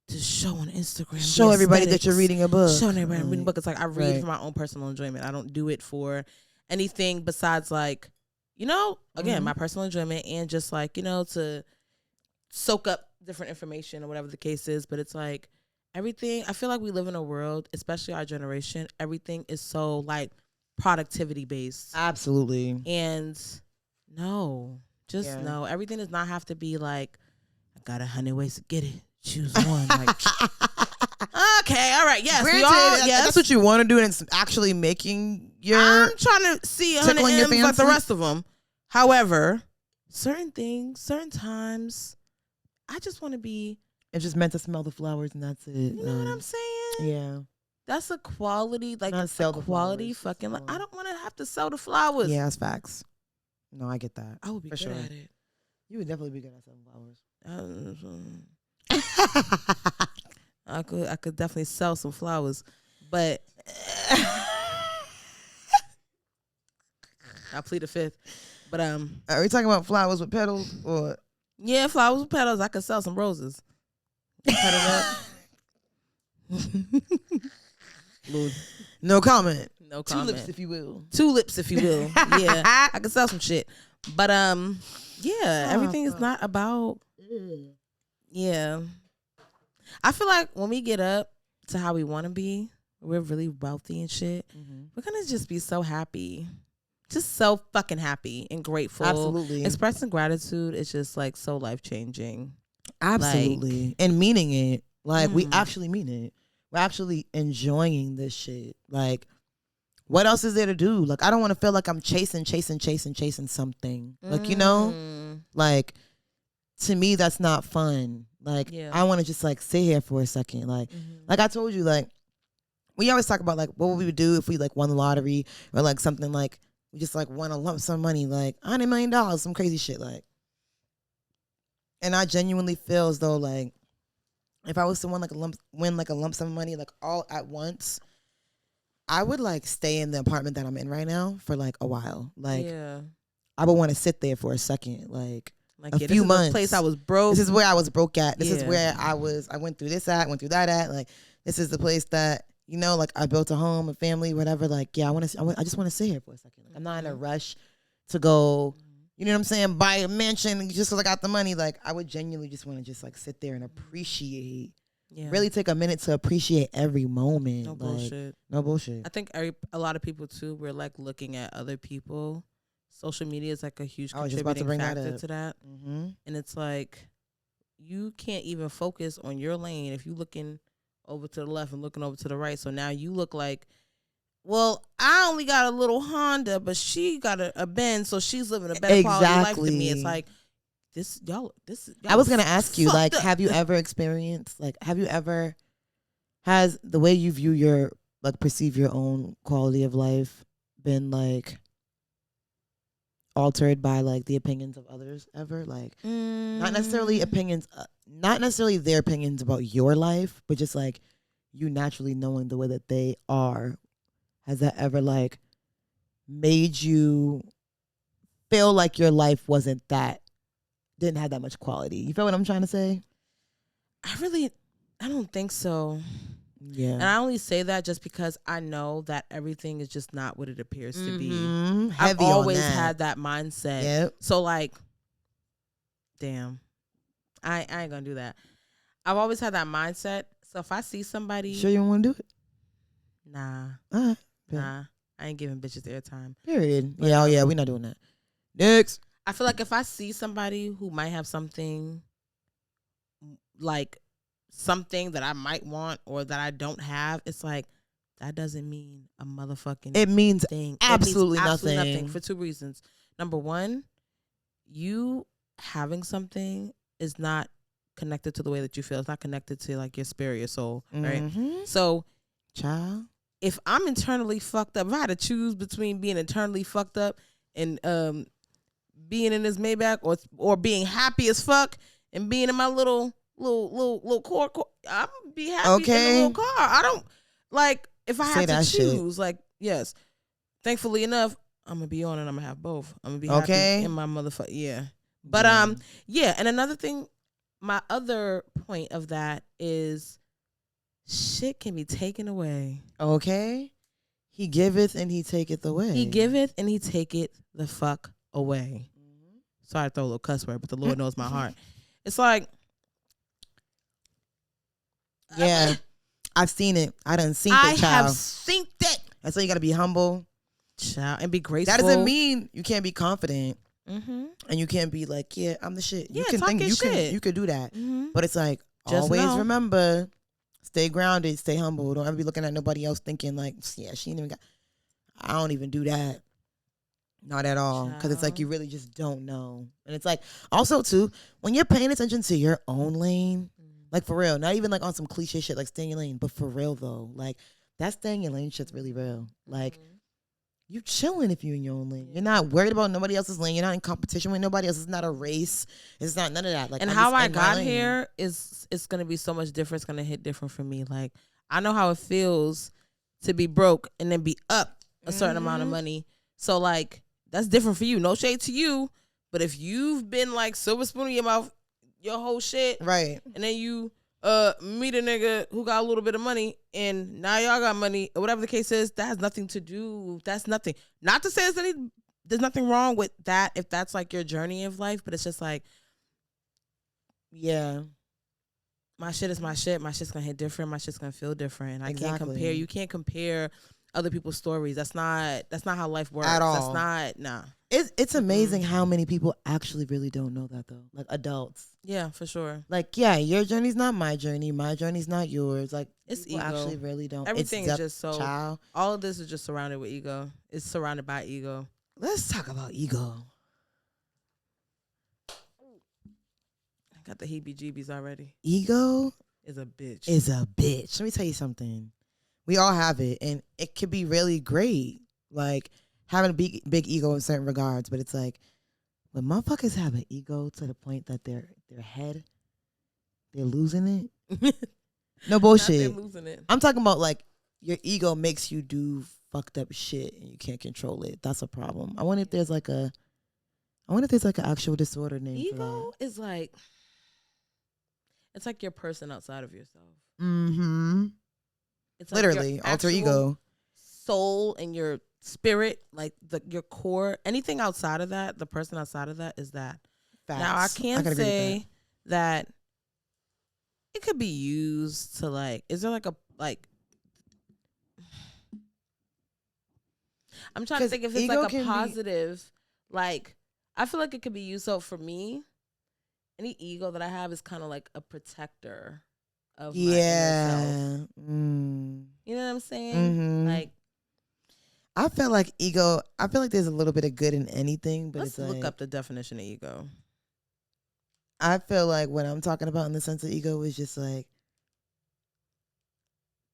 B: to show on Instagram.
A: Show everybody that you're reading a book.
B: Showing everybody I'm reading a book. It's like I read for my own personal enjoyment. I don't do it for anything besides like, you know, again, my personal enjoyment and just like, you know, to soak up different information or whatever the case is. But it's like everything, I feel like we live in a world, especially our generation, everything is so like productivity based.
A: Absolutely.
B: And no, no. Everything does not have to be like, I got 100 ways to get it. Choose one. Like, okay, all right, yes.
A: Granted, that's what you want to do, and it's actually making your.
B: I'm trying to see 100 M's like the rest of them. However, certain things, certain times, I just want to be.
A: It's just meant to smell the flowers, and that's it.
B: You know what I'm saying?
A: Yeah.
B: That's a quality, like
A: not sell
B: a quality fucking. Like, I don't want to have to sell the flowers.
A: Yeah, that's facts. No, I get that.
B: I would be good at it.
A: You would definitely be good at selling flowers.
B: I could definitely sell some flowers, but I plead the fifth. But
A: are we talking about flowers with petals or?
B: Yeah, flowers with petals. I could sell some roses.
A: No comment.
B: No comment.
A: Tulips, if you will.
B: Tulips, if you will. Yeah, I could sell some shit. But yeah, everything is not about. Yeah. I feel like when we get up to how we want to be, we're really wealthy and shit. We're going to just be so happy. Just so fucking happy and grateful.
A: Absolutely.
B: Expressing gratitude is just like so life-changing.
A: Absolutely. Like, and meaning it. Like we actually mean it. We're actually enjoying this shit. Like what else is there to do? Like I don't want to feel like I'm chasing something. Like, you know? Like to me, that's not fun. Like, I want to just like sit here for a second. Like I told you, like we always talk about like what would we do if we like won the lottery or like something like we just like won a lump sum money, like $100 million, some crazy shit. Like, and I genuinely feel as though like if I was to win like a lump sum of money like all at once, I would like stay in the apartment that I'm in right now for like a while. Like, I would want to sit there for a second, like a few months.
B: This place I was broke.
A: This is where I was broke at. This is where I went through this at, went through that at. Like, this is the place that, you know, like I built a home, a family, whatever. Like, yeah, I just want to sit here for a second. Like, I'm not in a rush to go, you know what I'm saying, buy a mansion just because I got the money. Like, I would genuinely just want to just like sit there and appreciate. Really take a minute to appreciate every moment.
B: No bullshit.
A: No bullshit.
B: I think a lot of people too, we're like looking at other people. Social media is like a huge contributing factor to that. And it's like you can't even focus on your lane if you looking over to the left and looking over to the right. So now you look like, well, I only got a little Honda, but she got a Benz, so she's living a better quality of life than me. It's like y'all
A: I was gonna ask you, like, have you ever experienced, like, has the way you view your, like, perceive your own quality of life been like altered by like the opinions of others ever? Like not necessarily opinions, not necessarily their opinions about your life, but just like you naturally knowing the way that they are. Has that ever like made you feel like your life didn't have that much quality? You feel what I'm trying to say?
B: I don't think so.
A: Yeah.
B: And I only say that just because I know that everything is just not what it appears to be.
A: Heavy
B: I've always
A: on that.
B: had that mindset.
A: Yep.
B: So like, damn, I ain't gonna do that. I've always had that mindset. So if I see somebody,
A: Sure you don't want to do it?
B: Nah.
A: All right.
B: Nah. I ain't giving bitches airtime.
A: Period. But, yeah, we're not doing that. Next.
B: I feel like if I see somebody who might have something like something that I might want or that I don't have, it's like that doesn't mean a motherfucking
A: It means
B: thing.
A: absolutely
B: it means absolutely
A: nothing.
B: nothing for two reasons. Number one, you having something is not connected to the way that you feel. It's not connected to like your spirit, your soul, right? So,
A: child,
B: if I'm internally fucked up, if I had to choose between being internally fucked up and being in this Maybach or being happy as fuck and being in my little core, I'm gonna be happy in the little car. I don't like if I had to choose. Like, yes, thankfully enough, I'm gonna be on and I'm gonna have both. I'm gonna be happy in my motherfucker. Yeah, but yeah. And another thing, my other point of that is shit can be taken away.
A: Okay. He giveth and he taketh away.
B: He giveth and he taketh the fuck away. Sorry to throw a little cuss word, but the Lord knows my heart. It's like,
A: yeah, I've seen it. I done seen it, child.
B: I have seen it.
A: That's why you got to be humble,
B: child, and be grateful.
A: That doesn't mean you can't be confident. And you can't be like, yeah, I'm the shit.
B: Yeah,
A: you can think you can do that. But it's like, just always remember, stay grounded, stay humble. Don't ever be looking at nobody else thinking like, yeah, she ain't even got. I don't even do that. Not at all. Because it's like you really just don't know. And it's like, also too, when you're paying attention to your own lane, like for real, not even like on some cliche shit like stay in your lane, but for real though, like that stay in your lane shit's really real. Like you chilling if you're in your own lane. You're not worried about nobody else's lane. You're not in competition with nobody else. It's not a race. It's not none of that. Like,
B: and how I got here is it's gonna be so much different. It's gonna hit different for me. Like I know how it feels to be broke and then be up a certain amount of money. So like that's different for you. No shade to you, but if you've been like silver spoon in your mouth, your whole shit,
A: right? And
B: then you meet a nigga who got a little bit of money and now y'all got money or whatever the case is, that has nothing to do. That's nothing. Not to say there's nothing wrong with that if that's like your journey of life, but it's just like, yeah, my shit is my shit. My shit's gonna hit different. My shit's gonna feel different. I can't compare. You can't compare other people's stories. That's not how life works.
A: At all.
B: That's not, nah.
A: It's amazing how many people actually really don't know that though. Like adults.
B: Yeah, for sure.
A: Like, yeah, your journey's not my journey. My journey's not yours. Like,
B: it's
A: people
B: ego.
A: Actually really don't.
B: Everything is just so, child. All of this is just surrounded with ego. It's surrounded by ego.
A: Let's talk about ego.
B: I got the heebie-jeebies already.
A: Ego
B: is a bitch.
A: Let me tell you something. We all have it, and it could be really great. Like, having a big ego in certain regards, but it's like, when motherfuckers have an ego to the point that their head, they're losing it. No bullshit.
B: Losing it.
A: I'm talking about like your ego makes you do fucked up shit and you can't control it. That's a problem. I wonder if there's like an actual disorder name.
B: Ego is like, it's like your person outside of yourself. It's like
A: literally alter ego,
B: soul, and your spirit, like your core. Anything outside of that, the person outside of that is that. Facts. Now I can say that it could be used to like. Is there like a like? I'm trying to think if it's like a positive. Like I feel like it could be used. So for me, any ego that I have is kind of like a protector of my inner self. You know what I'm saying? Like.
A: I feel like ego. I feel like there's a little bit of good in anything, but
B: let's look up the definition of ego.
A: I feel like what I'm talking about in the sense of ego is just like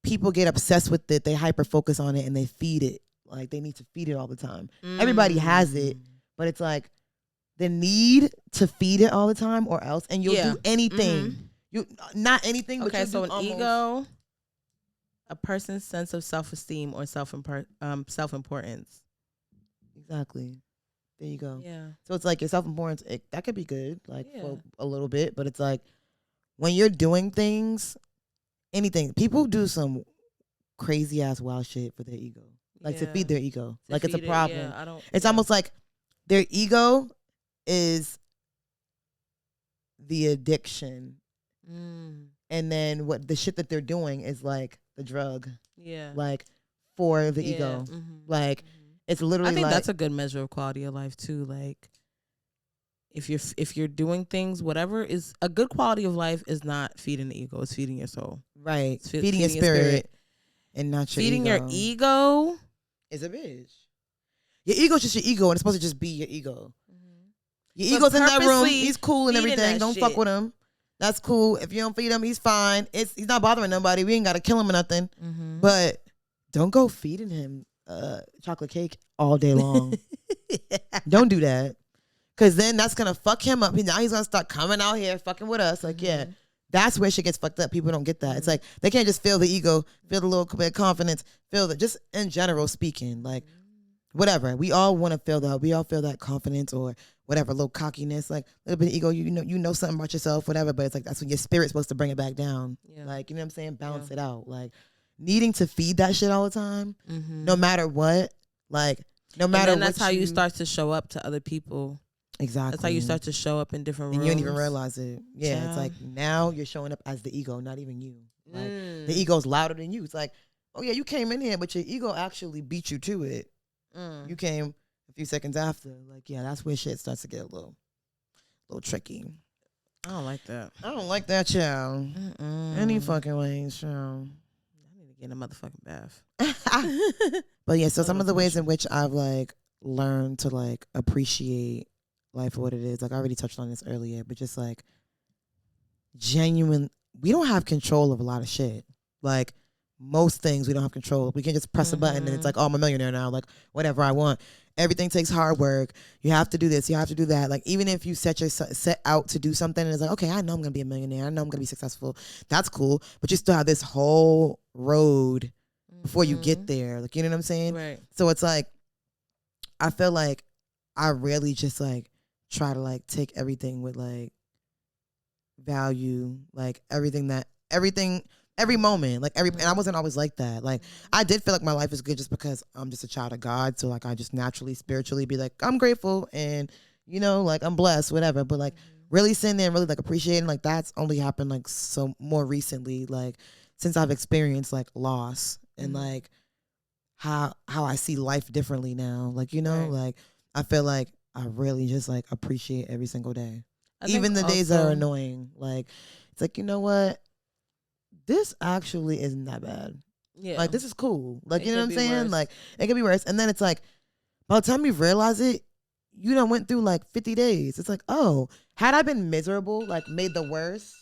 A: people get obsessed with it. They hyper focus on it and they feed it. Like they need to feed it all the time. Everybody has it, but it's like the need to feed it all the time or else, and you'll do anything. You not anything, but
B: okay, so an
A: almost.
B: ego, a person's sense of self-esteem or self-importance.
A: Exactly. There you go.
B: Yeah.
A: So it's like your self-importance, that could be good, like for a little bit, but it's like when you're doing things, anything, people do some crazy ass wild shit for their ego, like to feed their ego. Like it's a problem. It's almost like their ego is the addiction. And then what the shit that they're doing is like the drug. Yeah. Like for the ego. Like it's literally
B: I think
A: like,
B: that's a good measure of quality of life too. Like if you're doing things, whatever is a good quality of life is not feeding the ego, it's feeding your soul.
A: Right. It's feeding your spirit and not your
B: feeding
A: ego.
B: Your ego
A: is a bitch. Your ego's just your ego and it's supposed to just be your ego. Your ego's in that room. He's cool and everything. Don't fuck with him. That's cool. If you don't feed him, he's fine. He's not bothering nobody. We ain't got to kill him or nothing. But don't go feeding him chocolate cake all day long. Don't do that. Because then that's going to fuck him up. Now he's going to start coming out here fucking with us. Like, that's where shit gets fucked up. People don't get that. It's like they can't just feel the ego, feel the little bit of confidence, feel that, just in general speaking. Like, whatever. We all want to feel that. We all feel that confidence or whatever, little cockiness, like a little bit of ego. You know something about yourself, whatever. But it's like that's when your spirit's supposed to bring it back down. Like, you know what I'm saying? Balance it out. Like needing to feed that shit all the time, no matter what. Like no matter.
B: And that's how you start to show up to other people.
A: Exactly.
B: That's how you start to show up in different rooms.
A: And you don't even realize it. Yeah, it's like now you're showing up as the ego, not even you. Like the ego's louder than you. It's like, oh yeah, you came in here, but your ego actually beat you to it. You came a few seconds after. Like, yeah, that's where shit starts to get a little tricky.
B: I don't like that.
A: I don't like that, child. Any fucking ways, child.
B: I need to get in a motherfucking bath.
A: But yeah, so some of the ways in which I've like learned to like appreciate life for what it is. Like I already touched on this earlier, but just like genuine, we don't have control of a lot of shit. Like most things we don't have control. We can just press a button and it's like, oh, I'm a millionaire now. Like whatever I want. Everything takes hard work. You have to do this. You have to do that. Like even if you set out to do something and it's like, okay, I know I'm gonna be a millionaire. I know I'm gonna be successful. That's cool. But you still have this whole road before you get there. Like you know what I'm saying?
B: Right.
A: So it's like I feel like I really just like try to like take everything with like value, like every moment, like and I wasn't always like that. Like I did feel like my life is good just because I'm just a child of God. So like I just naturally, spiritually be like, I'm grateful and you know, like I'm blessed, whatever. But like really sitting there and really like appreciating, like that's only happened like so more recently, like since I've experienced like loss and like how I see life differently now. Like, you know, like I feel like I really just like appreciate every single day. Even the days that are annoying. Like it's like, you know what? This actually isn't that bad. Yeah. Like, this is cool. Like, you know what I'm saying? Worse. Like, it could be worse. And then it's like, by the time you realize it, you done went through like 50 days. It's like, oh, had I been miserable, like made the worst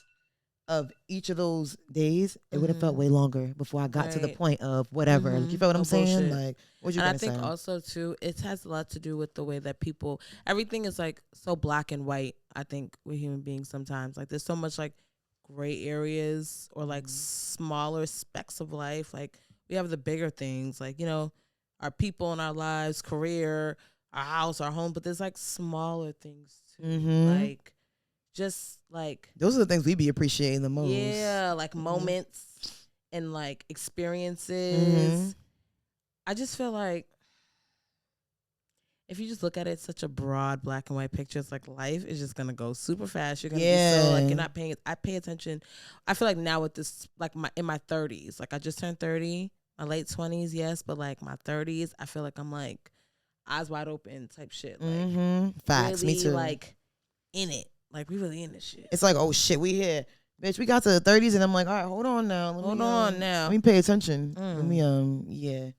A: of each of those days, it would have felt way longer before I got to the point of whatever. Like, you feel what I'm saying? Like, what you gonna say?
B: And I think also, too, it has a lot to do with the way that people, everything is like so black and white, I think, with human beings sometimes. Like, there's so much like gray areas or like smaller specks of life. Like we have the bigger things, like, you know, our people in our lives, career, our house, our home, but there's like smaller things too. Like just like
A: those are the things we be appreciating the most.
B: Yeah, like moments and like experiences. I just feel like if you just look at it, such a broad black and white picture, it's like life is just gonna go super fast. You're gonna be so like you're not paying. I pay attention. I feel like now with this, like in my 30s, like I just turned 30, my late 20s, yes, but like my 30s, I feel like I'm like eyes wide open type shit. Like
A: facts,
B: really,
A: me too.
B: Like in it, like we really in this shit.
A: It's like, oh shit, we here, bitch. We got to the 30s, and I'm like, all right, hold on now, let me pay attention. Let me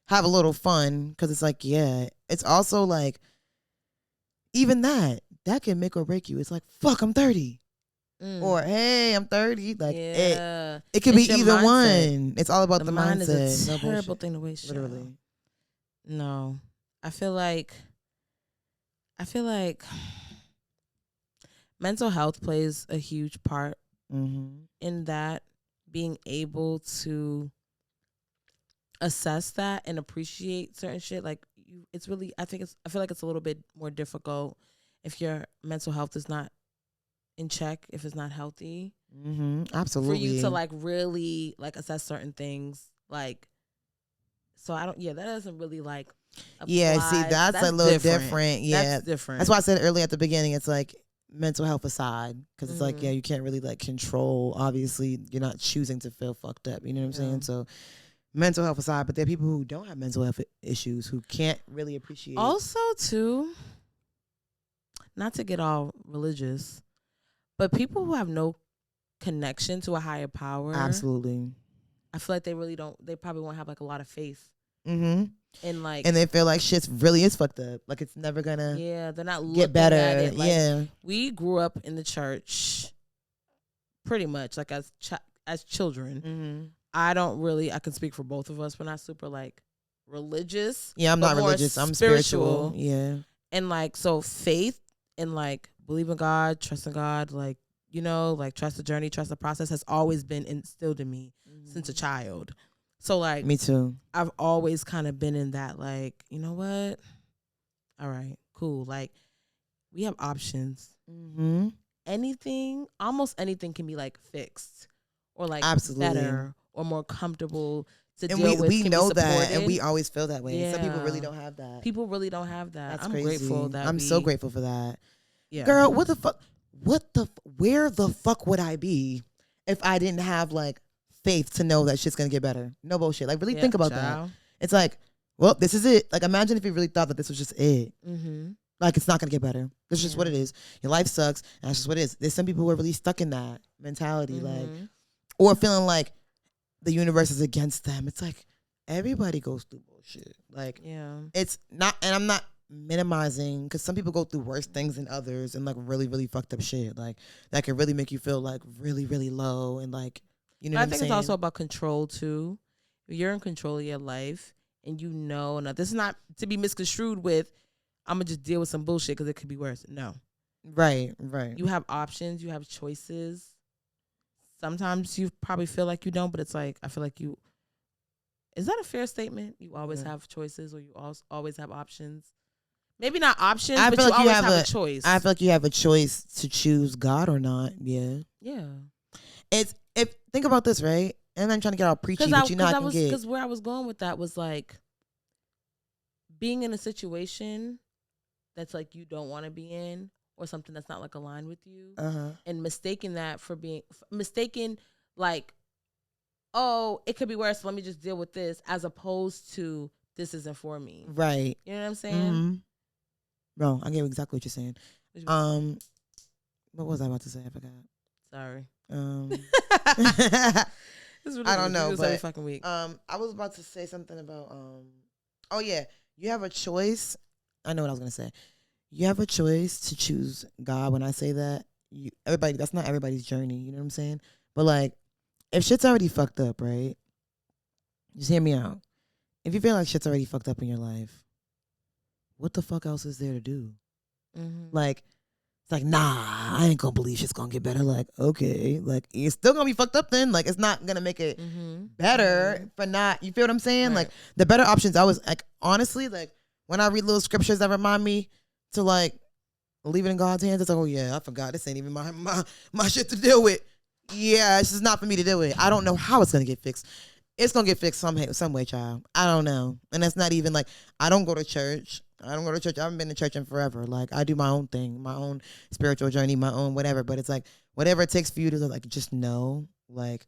A: have a little fun, because it's like, yeah, it's also like, even that can make or break you. It's like, fuck, I'm 30. Or, hey, I'm 30. Like, it could be either mindset. One. It's all about the
B: mind
A: mindset.
B: Is a terrible thing to waste.
A: Literally.
B: No. I feel like I feel like mental health plays a huge part in that, being able to assess that and appreciate certain shit. Like it's really, I feel like it's a little bit more difficult if your mental health is not in check, if it's not healthy.
A: Absolutely.
B: For you to like really like assess certain things, like, so I don't. Yeah, that doesn't really like.
A: Yeah, see, that's a little different. Yeah,
B: that's different.
A: That's why I said earlier at the beginning. It's like mental health aside, because it's like, yeah, you can't really like control. Obviously, you're not choosing to feel fucked up. You know what I'm saying? So, mental health aside, but there are people who don't have mental health issues who can't really appreciate.
B: Also, too, not to get all religious, but people who have no connection to a higher power.
A: Absolutely.
B: I feel like they really don't. They probably won't have like a lot of faith. And like,
A: and they feel like shit really is fucked up. Like it's never gonna.
B: Yeah, they're not
A: get better.
B: At it. Like,
A: we
B: grew up in the church, pretty much like as children. I don't really. I can speak for both of us. We're not super like religious.
A: Yeah, I'm not religious. I'm spiritual. Yeah,
B: and like so faith and like believe in God, trust in God, like, you know, like trust the journey, trust the process has always been instilled in me since a child. So like,
A: me too.
B: I've always kind of been in that, like, you know what? All right, cool. Like, we have options. Anything, almost anything can be like fixed or like better or more comfortable to deal with.
A: We know that, and we always feel that way.
B: Yeah.
A: Some people really don't have that.
B: People really don't have that.
A: That's
B: I'm
A: crazy.
B: grateful that
A: I'm so grateful for that.
B: Yeah.
A: Girl, what the fuck? Where the fuck would I be if I didn't have like faith to know that shit's gonna get better? No bullshit. Like really think about that. It's like, well, this is it. Like imagine if you really thought that this was just it. Like it's not gonna get better. This is just what it is. Your life sucks, and that's just what it is. There's some people who are really stuck in that mentality, like, or feeling like the universe is against them. It's like everybody goes through bullshit. Like, it's not, and I'm not minimizing, because some people go through worse things than others and like really, really fucked up shit. Like that can really make you feel like really, really low and like, you know. I think
B: it's also about control too. If you're in control of your life and you know, now this is not to be misconstrued with, I'm gonna just deal with some bullshit because it could be worse. No.
A: Right. You
B: have options. You have choices. Sometimes you probably feel like you don't, but it's like, I feel like you. Is that a fair statement? You always have choices, or you always have options. Maybe not options, but you always have a choice.
A: I feel like you have a choice to choose God or not. Yeah. Think about this, right? And I'm trying to get all preachy, but you know I can get.
B: Because where I was going with that was like being in a situation that's like you don't want to be in, or something that's not like aligned with you, and mistaking that for being like, oh, it could be worse, so let me just deal with this, as opposed to this isn't for me.
A: Right.
B: You know what I'm saying?
A: Bro, I get exactly what you're saying. What was I about to say? I forgot.
B: Sorry.
A: I don't know, but
B: every fucking week.
A: I was about to say something about oh yeah, you have a choice. I know what I was gonna say. You have a choice to choose God. When I say that, that's not everybody's journey. You know what I'm saying? But like, if shit's already fucked up, right? Just hear me out. If you feel like shit's already fucked up in your life, what the fuck else is there to do? Like, it's like, nah, I ain't gonna believe shit's gonna get better. Like, okay, like it's still gonna be fucked up then. Like, it's not gonna make it better for not. You feel what I'm saying?
B: Right.
A: Like, the better options. I was like, honestly, like when I read little scriptures that remind me to like leave it in God's hands. It's like, oh yeah, I forgot. This ain't even my shit to deal with. Yeah, it's just not for me to deal with. I don't know how it's gonna get fixed. It's gonna get fixed some way, child. I don't know. And that's not even like, I don't go to church. I haven't been to church in forever. Like, I do my own thing, my own spiritual journey, my own whatever. But it's like, whatever it takes for you to like just know, like,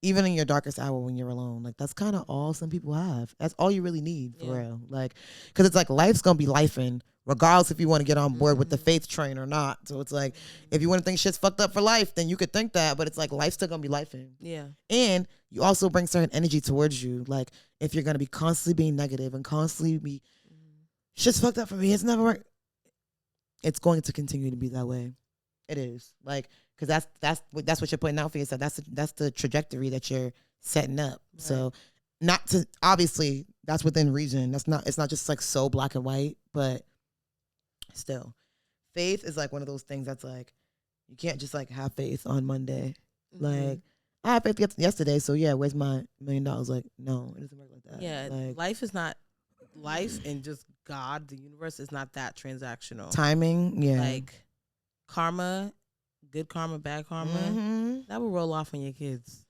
A: even in your darkest hour when you're alone, like that's kind of all some people have. That's all you really need for real. Like, because it's like life's gonna be lifing, regardless if you want to get on board with the faith train or not. So it's like, if you want to think shit's fucked up for life, then you could think that. But it's like life's still gonna be lifing. Yeah. And you also bring certain energy towards you. Like, if you're gonna be constantly being negative and constantly be shit's fucked up for me, it's never worked. It's going to continue to be that way. It is, like, because that's what you're putting out for yourself. That's the trajectory that you're setting up. Right. So, not to, obviously that's within reason. It's not just like so black and white, but still, faith is like one of those things that's like, you can't just like have faith on Monday. Like, I had faith yesterday, so yeah, where's my $1 million? Like, no, it doesn't work like that.
B: Yeah,
A: like,
B: life and just God, the universe is not that transactional.
A: Timing, yeah.
B: Like, karma, good karma, bad karma, that will roll off on your kids.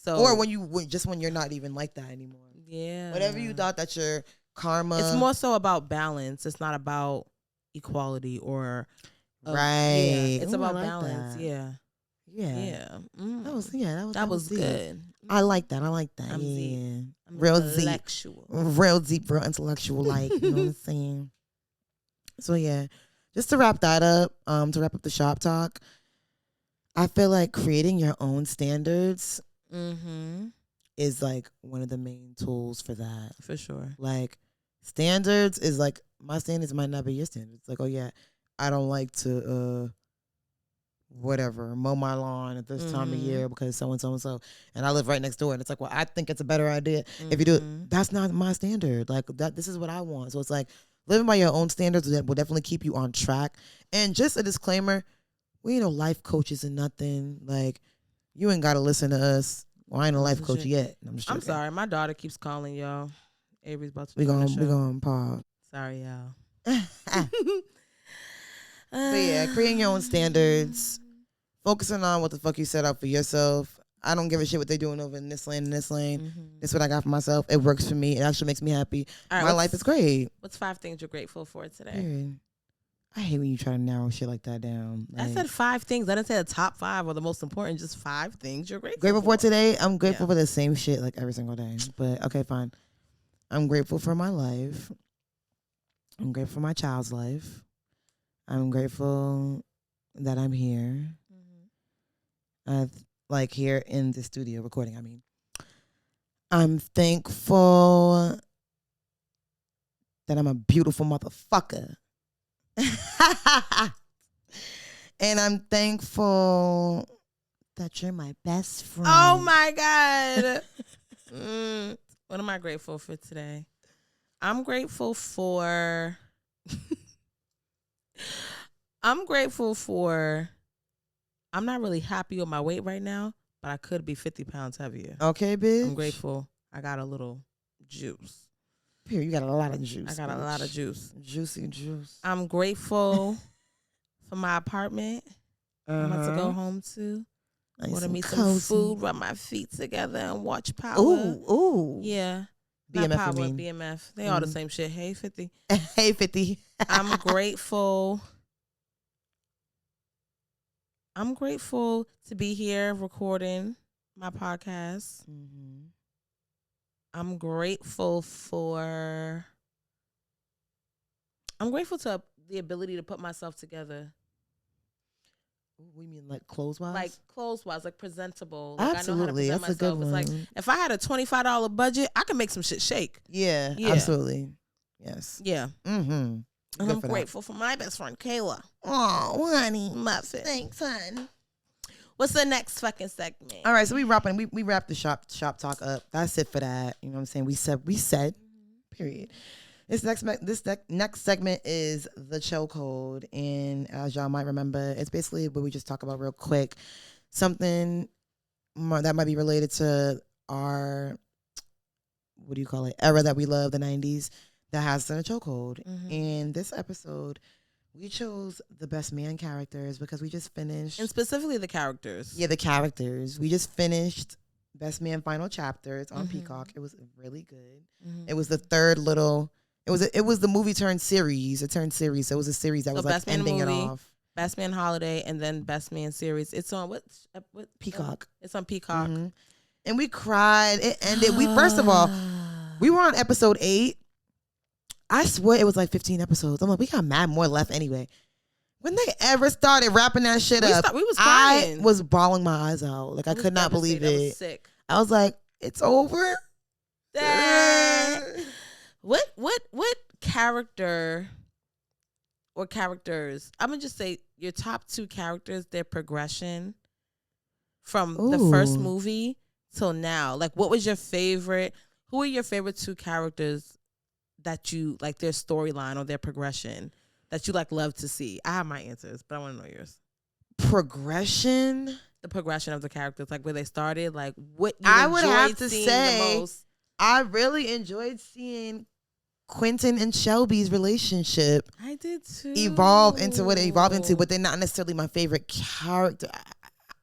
B: So,
A: or when you're not even like that anymore.
B: Yeah.
A: Whatever you thought that your karma.
B: It's more so about balance. It's not about equality or.
A: Right.
B: Yeah, it's about balance.
A: That.
B: Yeah.
A: Yeah. That was
B: good.
A: I like that.
B: I'm
A: yeah.
B: I'm
A: real
B: intellectual.
A: Real deep, real intellectual, like, you know what I'm saying? So yeah. Just to wrap that up, to wrap up the shop talk, I feel like creating your own standards is like one of the main tools for that.
B: For sure.
A: Like, standards is like, my standards might not be your standards. Like, oh yeah, I don't like to whatever, mow my lawn at this time of year because so and so, and I live right next door, and it's like, well, I think it's a better idea if you do it. That's not my standard. Like, that, this is what I want. So it's like, living by your own standards will definitely keep you on track. And just a disclaimer, we ain't no life coaches and nothing. Like, you ain't got to listen to us. Well, I ain't a life coach yet. I'm
B: sorry, my daughter keeps calling y'all. Avery's about to.
A: We gonna pause.
B: Sorry, y'all.
A: But yeah, creating your own standards, focusing on what the fuck you set up for yourself. I don't give a shit what they're doing over in this lane and this lane. This is what I got for myself. It works for me. It actually makes me happy. Right, my life is great.
B: What's 5 things you're grateful for today?
A: Period. I hate when you try to narrow shit like that down. Like,
B: I said 5 things. I didn't say the top 5 or the most important. Just 5 things you're
A: grateful for today. I'm grateful for the same shit like every single day. But okay, fine. I'm grateful for my life. I'm grateful for my child's life. I'm grateful that I'm here. Like here in the studio recording, I mean. I'm thankful that I'm a beautiful motherfucker. And I'm thankful that you're my best friend.
B: Oh my God. What am I grateful for today? I'm grateful for I'm not really happy with my weight right now, but I could be 50 pounds heavier.
A: Okay, bitch.
B: I'm grateful I got a little juice.
A: Here, you got a lot of juice.
B: I got a lot of juice.
A: Juicy juice.
B: I'm grateful for my apartment. I'm about to go home to.
A: Nice,
B: want to meet some food, rub my feet together, and watch Power.
A: Ooh.
B: Yeah.
A: BMF,
B: not Power,
A: you mean.
B: BMF. They all the same shit. Hey, 50.
A: Hey, 50.
B: I'm grateful. I'm grateful to be here recording my podcast. I'm grateful to the ability to put myself together.
A: We mean like clothes-wise?
B: Like clothes-wise, like presentable. Like
A: Absolutely.
B: I know how to present
A: That's
B: myself.
A: a good one.
B: It's like if I had a $25 budget, I could make some shit shake.
A: Yeah. Absolutely. Yes.
B: Yeah.
A: And
B: I'm grateful for my best friend, Kaela.
A: Oh, honey.
B: Muffin.
A: Thanks, hon.
B: What's the next fucking segment?
A: All right, so we wrap the shop talk up. That's it for that. You know what I'm saying? We said. Period. This next segment is the chokehold, and as y'all might remember, it's basically what we just talk about real quick. Something that might be related to our era that we love, the 90s, that has in a chokehold. And this episode, we chose the best man characters because we just finished.
B: And specifically the characters.
A: Yeah, the characters. We just finished Best Man Final Chapters on Peacock. It was really good. It was the third little. It was the movie turned series. It turned series. So it was a series that was like ending it off.
B: Best Man Holiday and then Best Man series. It's on what
A: Peacock.
B: It's on Peacock.
A: And we cried. It ended. First of all, we were on episode 8. I swear it was like 15 episodes. I'm like, we got mad more left anyway. When they ever started wrapping that shit up,
B: we was crying.
A: I was bawling my eyes out. Like I could not believe it.
B: I was sick.
A: I was like, it's over.
B: What character or characters? I'm gonna just say your top 2 characters, their progression from the first movie till now. Like, what was your favorite? Who are your favorite 2 characters that you like their storyline or their progression that you like love to see? I have my answers, but I want to know yours.
A: Progression.
B: The progression of the characters, like where they started, like what you
A: I would have
B: enjoyed
A: to
B: seeing
A: say,
B: the most.
A: I really enjoyed seeing Quentin and Shelby's relationship
B: I did too.
A: evolve into what it evolved into, but they're not necessarily my favorite character.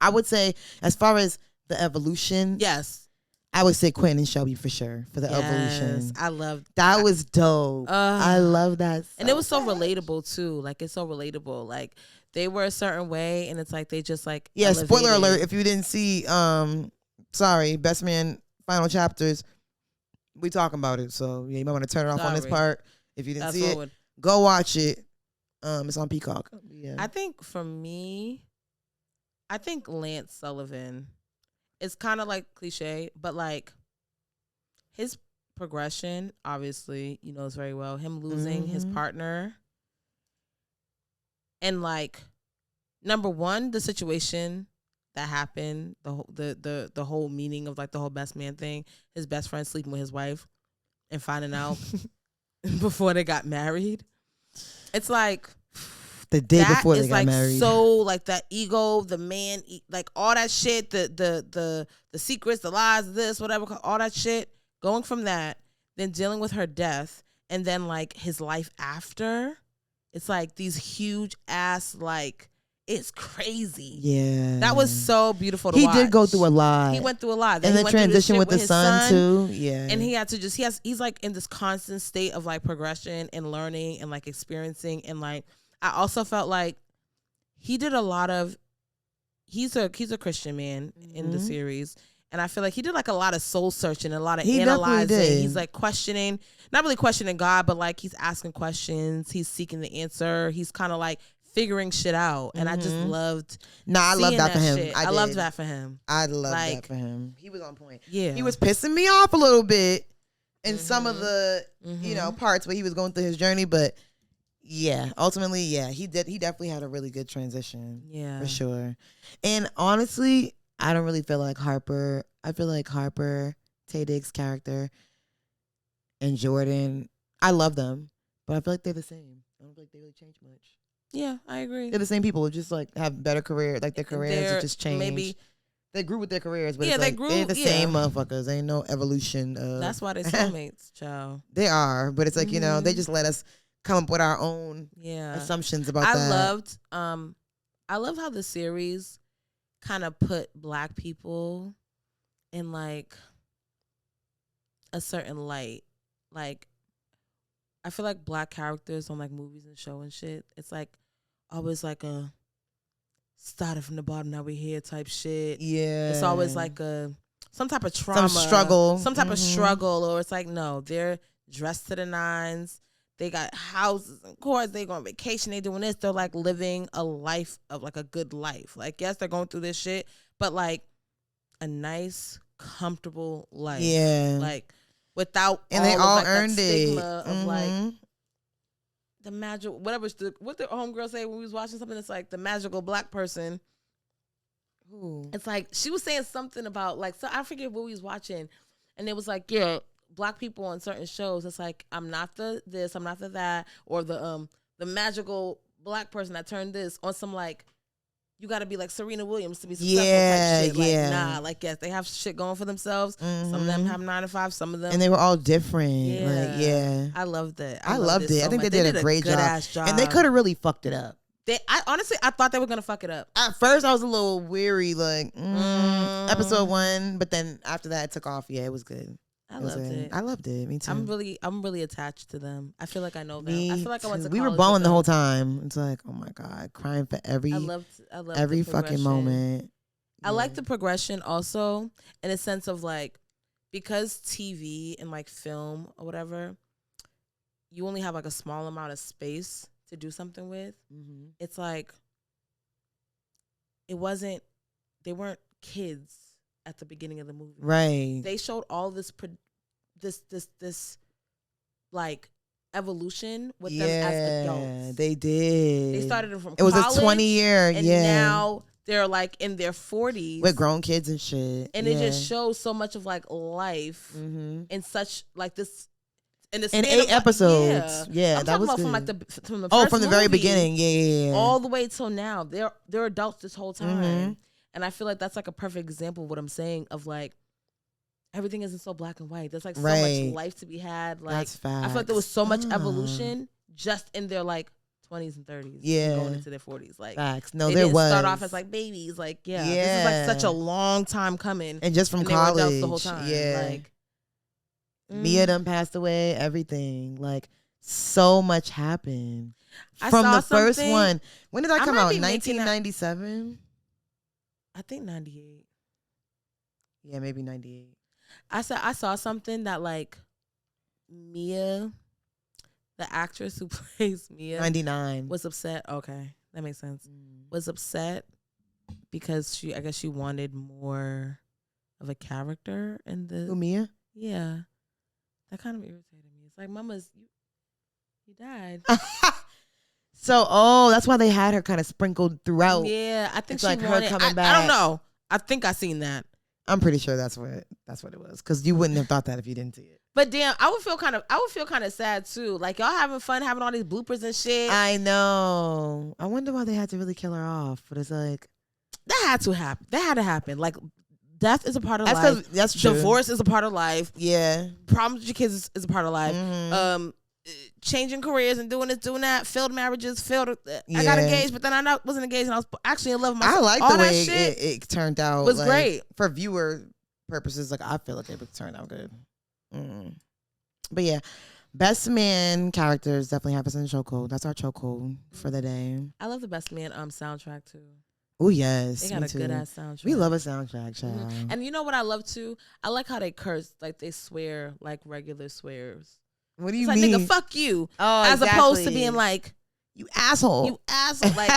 A: I would say, as far as the evolution,
B: yes,
A: I would say Quentin and Shelby for sure for the evolution.
B: I loved
A: that. Was dope. I love that,
B: and it was so relatable too. Like it's so relatable. Like they were a certain way, and it's like they just like elevated.
A: Spoiler alert if you didn't see. Sorry, Best Man final chapters. We talking about it, so yeah, you might want to turn it off on this part if you didn't see it. Go watch it. It's on Peacock. Yeah.
B: I think for me, I think Lance Sullivan. It's kind of like cliche, but like his progression, obviously, you know, it's very well. Him losing his partner, and like number one, the situation that happened, the whole meaning of like the whole best man thing, his best friend sleeping with his wife and finding out before they got married. It's like
A: the day before they got married.
B: So like that ego, the man, like all that shit, the secrets, the lies, this, whatever, all that shit, going from that, then dealing with her death, and then like his life after. It's like these huge ass like. It's crazy.
A: Yeah.
B: That was so beautiful to watch.
A: He did go through a lot.
B: He went through a lot. Then
A: and
B: he
A: the
B: went
A: transition with
B: through
A: the son too. Yeah.
B: And he had to just, he's like in this constant state of like progression and learning and like experiencing. And like, I also felt like he did a lot of, he's a Christian man in the series. And I feel like he did like a lot of soul searching, a lot of analyzing. He's like questioning, not really questioning God, but like he's asking questions. He's seeking the answer. He's kind of like figuring shit out, and I just loved.
A: I loved that for him.
B: Shit. I loved that for him.
A: I loved that for him. He was on point.
B: Yeah,
A: he was pissing me off a little bit in some of the you know parts where he was going through his journey, but yeah, ultimately, yeah, he did. He definitely had a really good transition. Yeah, for sure. And honestly, I don't really feel like Harper. I feel like Harper, Tay Diggs' character, and Jordan. I love them, but I feel like they're the same. I don't feel like they really changed much.
B: Yeah, I agree.
A: They're the same people, just like have better career, like their careers have just changed. Maybe they grew with their careers, but it's like they're the same motherfuckers. Ain't no evolution.
B: That's why they're soulmates, child.
A: They are, but it's like you know they just let us come up with our own assumptions about that.
B: I loved how the series kind of put Black people in like a certain light, like. I feel like Black characters on like movies and show and shit, it's like always like a started from the bottom, now we're here type shit. Yeah. It's always like some type of trauma. Some type of struggle, or it's like, no, they're dressed to the nines. They got houses and cars. They go on vacation. They doing this. They're like living a life of like a good life. Like, yes, they're going through this shit, but like a nice, comfortable life. Yeah. Like, without
A: and they all earned
B: it of like the magic whatever what the homegirl say when we was watching something that's like the magical Black person. Ooh. It's like she was saying something about like, so I forget what we was watching, and it was like, yeah, Black people on certain shows, it's like I'm not the this, I'm not the that, or the magical Black person that turned this on some like you got to be like Serena Williams to be successful type shit. Like, nah, like, yes, they have shit going for themselves. Some of them have 9 to 5, some of them.
A: And they were all different. Yeah.
B: I loved it.
A: I loved it. So I think they did a great job. And they could have really fucked it up.
B: I thought they were going to fuck it up.
A: At first, I was a little weary, like, episode 1. But then after that, it took off. Yeah, it was good. I loved it. Me too.
B: I'm really attached to them. I feel like I know them. I feel like I went to college.
A: We were balling the whole time. It's like, oh my God, crying for every fucking moment.
B: I like the progression also in a sense of like, because TV and like film or whatever, you only have like a small amount of space to do something with. Mm-hmm. It's like, they weren't kids at the beginning of the movie.
A: Right.
B: They showed all this like evolution with them as adults.
A: They did.
B: They started them from
A: college. It was a 20-year,
B: and now they're like in their 40s
A: with grown kids and shit.
B: And it just shows so much of like life in such like this. in the
A: in
B: span
A: 8
B: of,
A: episodes. Yeah,
B: I'm
A: that
B: talking
A: was
B: about
A: good.
B: from the first
A: from the very
B: movie
A: beginning. Yeah.
B: all the way till now. They're adults this whole time, and I feel like that's like a perfect example of what I'm saying of like everything isn't so black and white. There's like so much life to be had. Like
A: That's facts.
B: I feel like there was so much evolution just in their like 20s and 30s,
A: yeah,
B: going into their 40s. Like
A: facts. No,
B: they
A: there
B: didn't
A: was
B: start off as like babies. Like this is like such a long time coming,
A: and just from
B: and
A: college,
B: they were adults the whole time.
A: Yeah,
B: like
A: Mia done passed away. Everything like so much happened from the first one. When did that come out? 1997.
B: I think 98.
A: Yeah, maybe 98.
B: I saw something that like Mia, the actress who plays Mia,
A: 99
B: was upset. Okay, that makes sense. Was upset because I guess she wanted more of a character in the.
A: Who, Mia?
B: Yeah, that kind of irritated me. It's like, Mama's, you died.
A: So, that's why they had her kind of sprinkled throughout.
B: Yeah, I think
A: it's
B: she
A: like
B: wanted,
A: her coming back.
B: I don't know. I think I seen that.
A: I'm pretty sure that's what it was, because you wouldn't have thought that if you didn't see it.
B: But damn, I would feel kind of sad too. Like y'all having fun, having all these bloopers and shit.
A: I know. I wonder why they had to really kill her off. But it's like
B: that had to happen. That had to happen. Like death is a part of life.
A: That's true.
B: Divorce is a part of life.
A: Yeah.
B: Problems with your kids is a part of life. Changing careers and doing this, doing that. Failed marriages. I got engaged, but then I wasn't engaged, and I was actually in love with myself.
A: I like the way it turned out.
B: Was great
A: for viewer purposes. Like I feel like it turned out good. But yeah, best man characters definitely have us in the chokehold. That's our chokehold for the day.
B: I love the best man soundtrack too.
A: Oh yes,
B: they got a good ass soundtrack.
A: We love a soundtrack, child.
B: And you know what I love too? I like how they curse, like they swear like regular swears.
A: What do you
B: mean?
A: Like,
B: nigga, fuck you.
A: Oh,
B: as opposed to being like,
A: you asshole.
B: You asshole. Like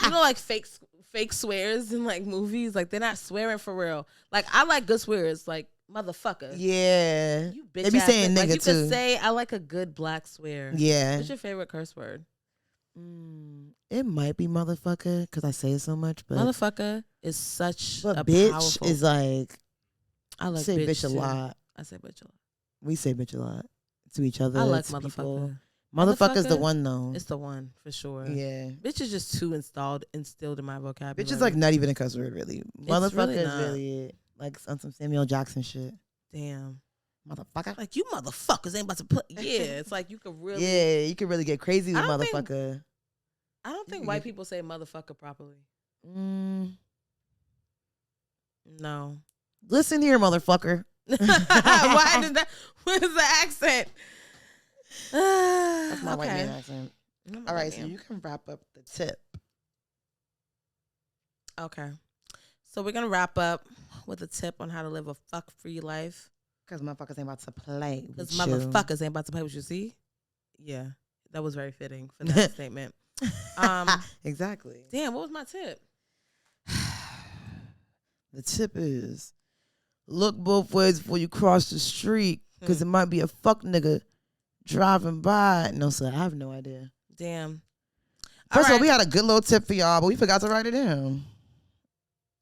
B: you know, like fake swears in like movies. Like they're not swearing for real. Like I like good swears. Like motherfucker.
A: Yeah.
B: You bitch.
A: They be saying nigga
B: like, you
A: too.
B: could say I like a good black swear.
A: Yeah.
B: What's your favorite curse word?
A: It might be motherfucker because I say it so much, but
B: motherfucker is such a
A: bitch
B: powerful.
A: is like
B: I like
A: say bitch
B: too.
A: a lot.
B: I say bitch a lot.
A: We say bitch a lot to each other.
B: I like
A: to
B: motherfucker.
A: People. Motherfucker's the one though.
B: It's the one for sure.
A: Yeah.
B: Bitch is just too instilled in my vocabulary.
A: Bitch is like not even a cuss word really. Motherfucker
B: really
A: is really it. Like on some Samuel Jackson shit.
B: Damn.
A: Motherfucker.
B: Like you motherfuckers ain't about to put. Yeah, it's like you could really.
A: Yeah, you could really get crazy with motherfucker.
B: I don't think white people say motherfucker properly. No.
A: Listen here, motherfucker.
B: Why did that? What is the accent?
A: That's my white man accent. All right, so you can wrap up the tip.
B: Okay. So we're going to wrap up with a tip on how to live a fuck-free life.
A: Because motherfuckers ain't about to play with
B: Because motherfuckers ain't about to play with you, see? Yeah. That was very fitting for that statement.
A: Exactly.
B: Damn, what was my tip?
A: The tip is look both ways before you cross the street, because it might be a fuck nigga driving by. No, sir, I have no idea.
B: Damn.
A: First of all, we had a good little tip for y'all, but we forgot to write it down.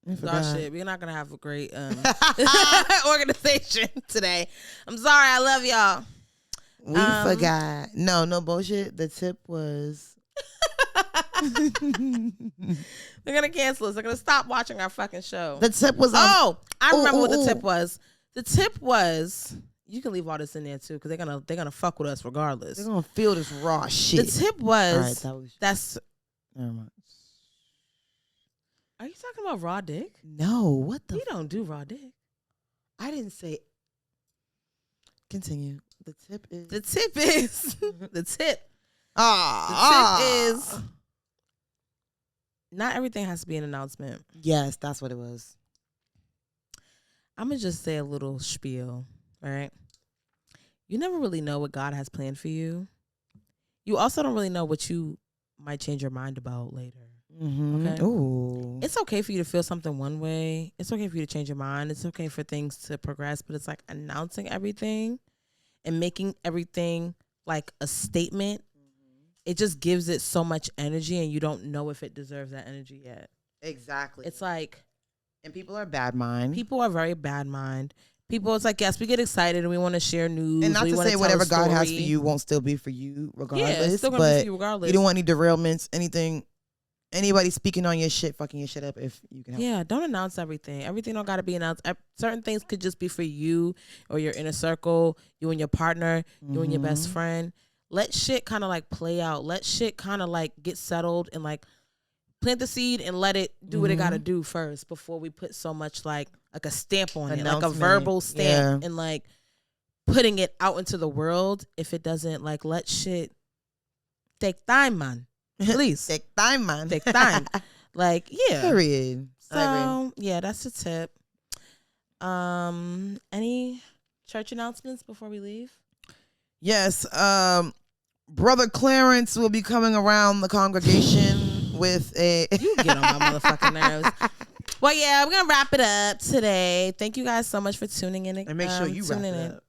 B: Shit, we're not gonna have a great organization today. I'm sorry, I love y'all.
A: We forgot. No bullshit. The tip was
B: they're gonna cancel us. They're gonna stop watching our fucking show.
A: The tip was
B: I remember what the tip was. The tip was, you can leave all this in there too, because they're gonna fuck with us regardless.
A: They're gonna feel this raw shit.
B: The tip was,
A: that's never mind.
B: Are you talking about raw dick?
A: No, what the?
B: We don't do raw dick.
A: I didn't say. Continue. The tip is.
B: The tip is. The tip.
A: The
B: tip is. Not everything has to be an announcement.
A: Yes, that's what it was.
B: I'm gonna just say a little spiel. All right. You never really know what God has planned for you. You also don't really know what you might change your mind about later.
A: Mm-hmm.
B: Okay.
A: Ooh.
B: It's okay for you to feel something one way. It's okay for you to change your mind. It's okay for things to progress, but it's like announcing everything and making everything like a statement. It just gives it so much energy, and you don't know if it deserves that energy yet.
A: Exactly.
B: It's like,
A: and people are bad mind.
B: People are very bad mind. people, it's like, yes, we get excited and we want to share news.
A: And not
B: we
A: to
B: wanna
A: say
B: tell
A: whatever
B: a
A: God has for
B: story.
A: you won't still be for you regardless.
B: Yeah, it's still gonna be
A: but
B: for you regardless.
A: you don't want any derailments, anything, anybody speaking on your shit, fucking your shit up if you can help.
B: Yeah, don't announce everything. Everything don't got to be announced. Certain things could just be for you or your inner circle, you and your partner, you and your best friend. Let shit kind of like play out. Let shit kind of like get settled and like plant the seed and let it do what it got to do first before we put so much like a stamp on it, like a verbal stamp and like putting it out into the world. If it doesn't, like, let shit take time, man. Please.
A: Take time, man.
B: Take time. Like, yeah.
A: Period.
B: So, yeah, that's a tip. Any church announcements before we leave?
A: Yes. Brother Clarence will be coming around the congregation with a...
B: You get on my motherfucking nerves. Well, yeah, we're going to wrap it up today. Thank you guys so much for tuning in.
A: And make sure you wrap it up.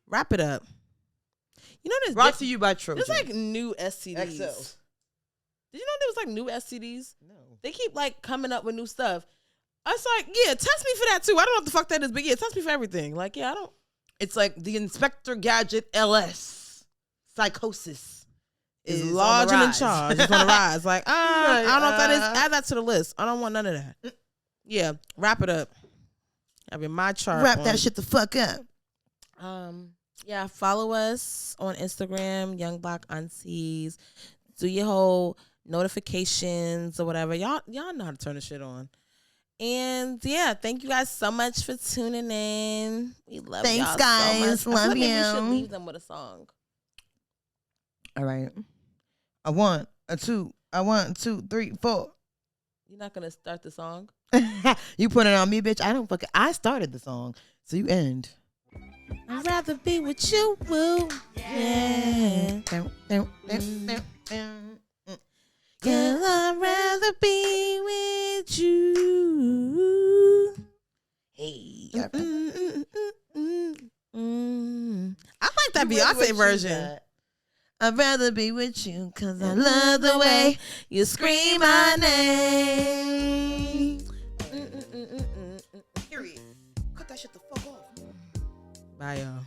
B: Wrap it up. You know this.
A: Brought to you by Trojan.
B: There's like new STDs.
A: XO.
B: Did you know there was like new STDs?
A: No.
B: They keep like coming up with new stuff. I was like, yeah, test me for that too. I don't know what the fuck that is, but yeah, test me for everything. Like, yeah, I don't.
A: It's like the Inspector Gadget LS. Psychosis
B: is large and in charge. It's on the rise. Like, I don't know what that is. Add that to the list. I don't want none of that. Yeah, wrap it up. I mean, my chart.
A: Wrap that shit the fuck up.
B: Yeah, follow us on Instagram, Young Black Aunties. Do your whole notifications or whatever. Y'all know how to turn the shit on. And yeah, thank you guys so much for tuning in. We love y'all
A: guys.
B: so much.
A: Love
B: Maybe
A: you.
B: we should leave them with a song.
A: All right. A 1, a 2, a 1, 2, 3, 4.
B: You're not gonna start the song?
A: You put it on me, bitch. I started the song, so you end.
B: I'd rather be with you, woo. Yeah. Girl, I'd rather be with you.
A: Hey.
B: I like that Beyonce version.
A: I'd rather be with you because I love the way you scream my name. Period. Cut that shit the fuck off.
B: Bye, y'all.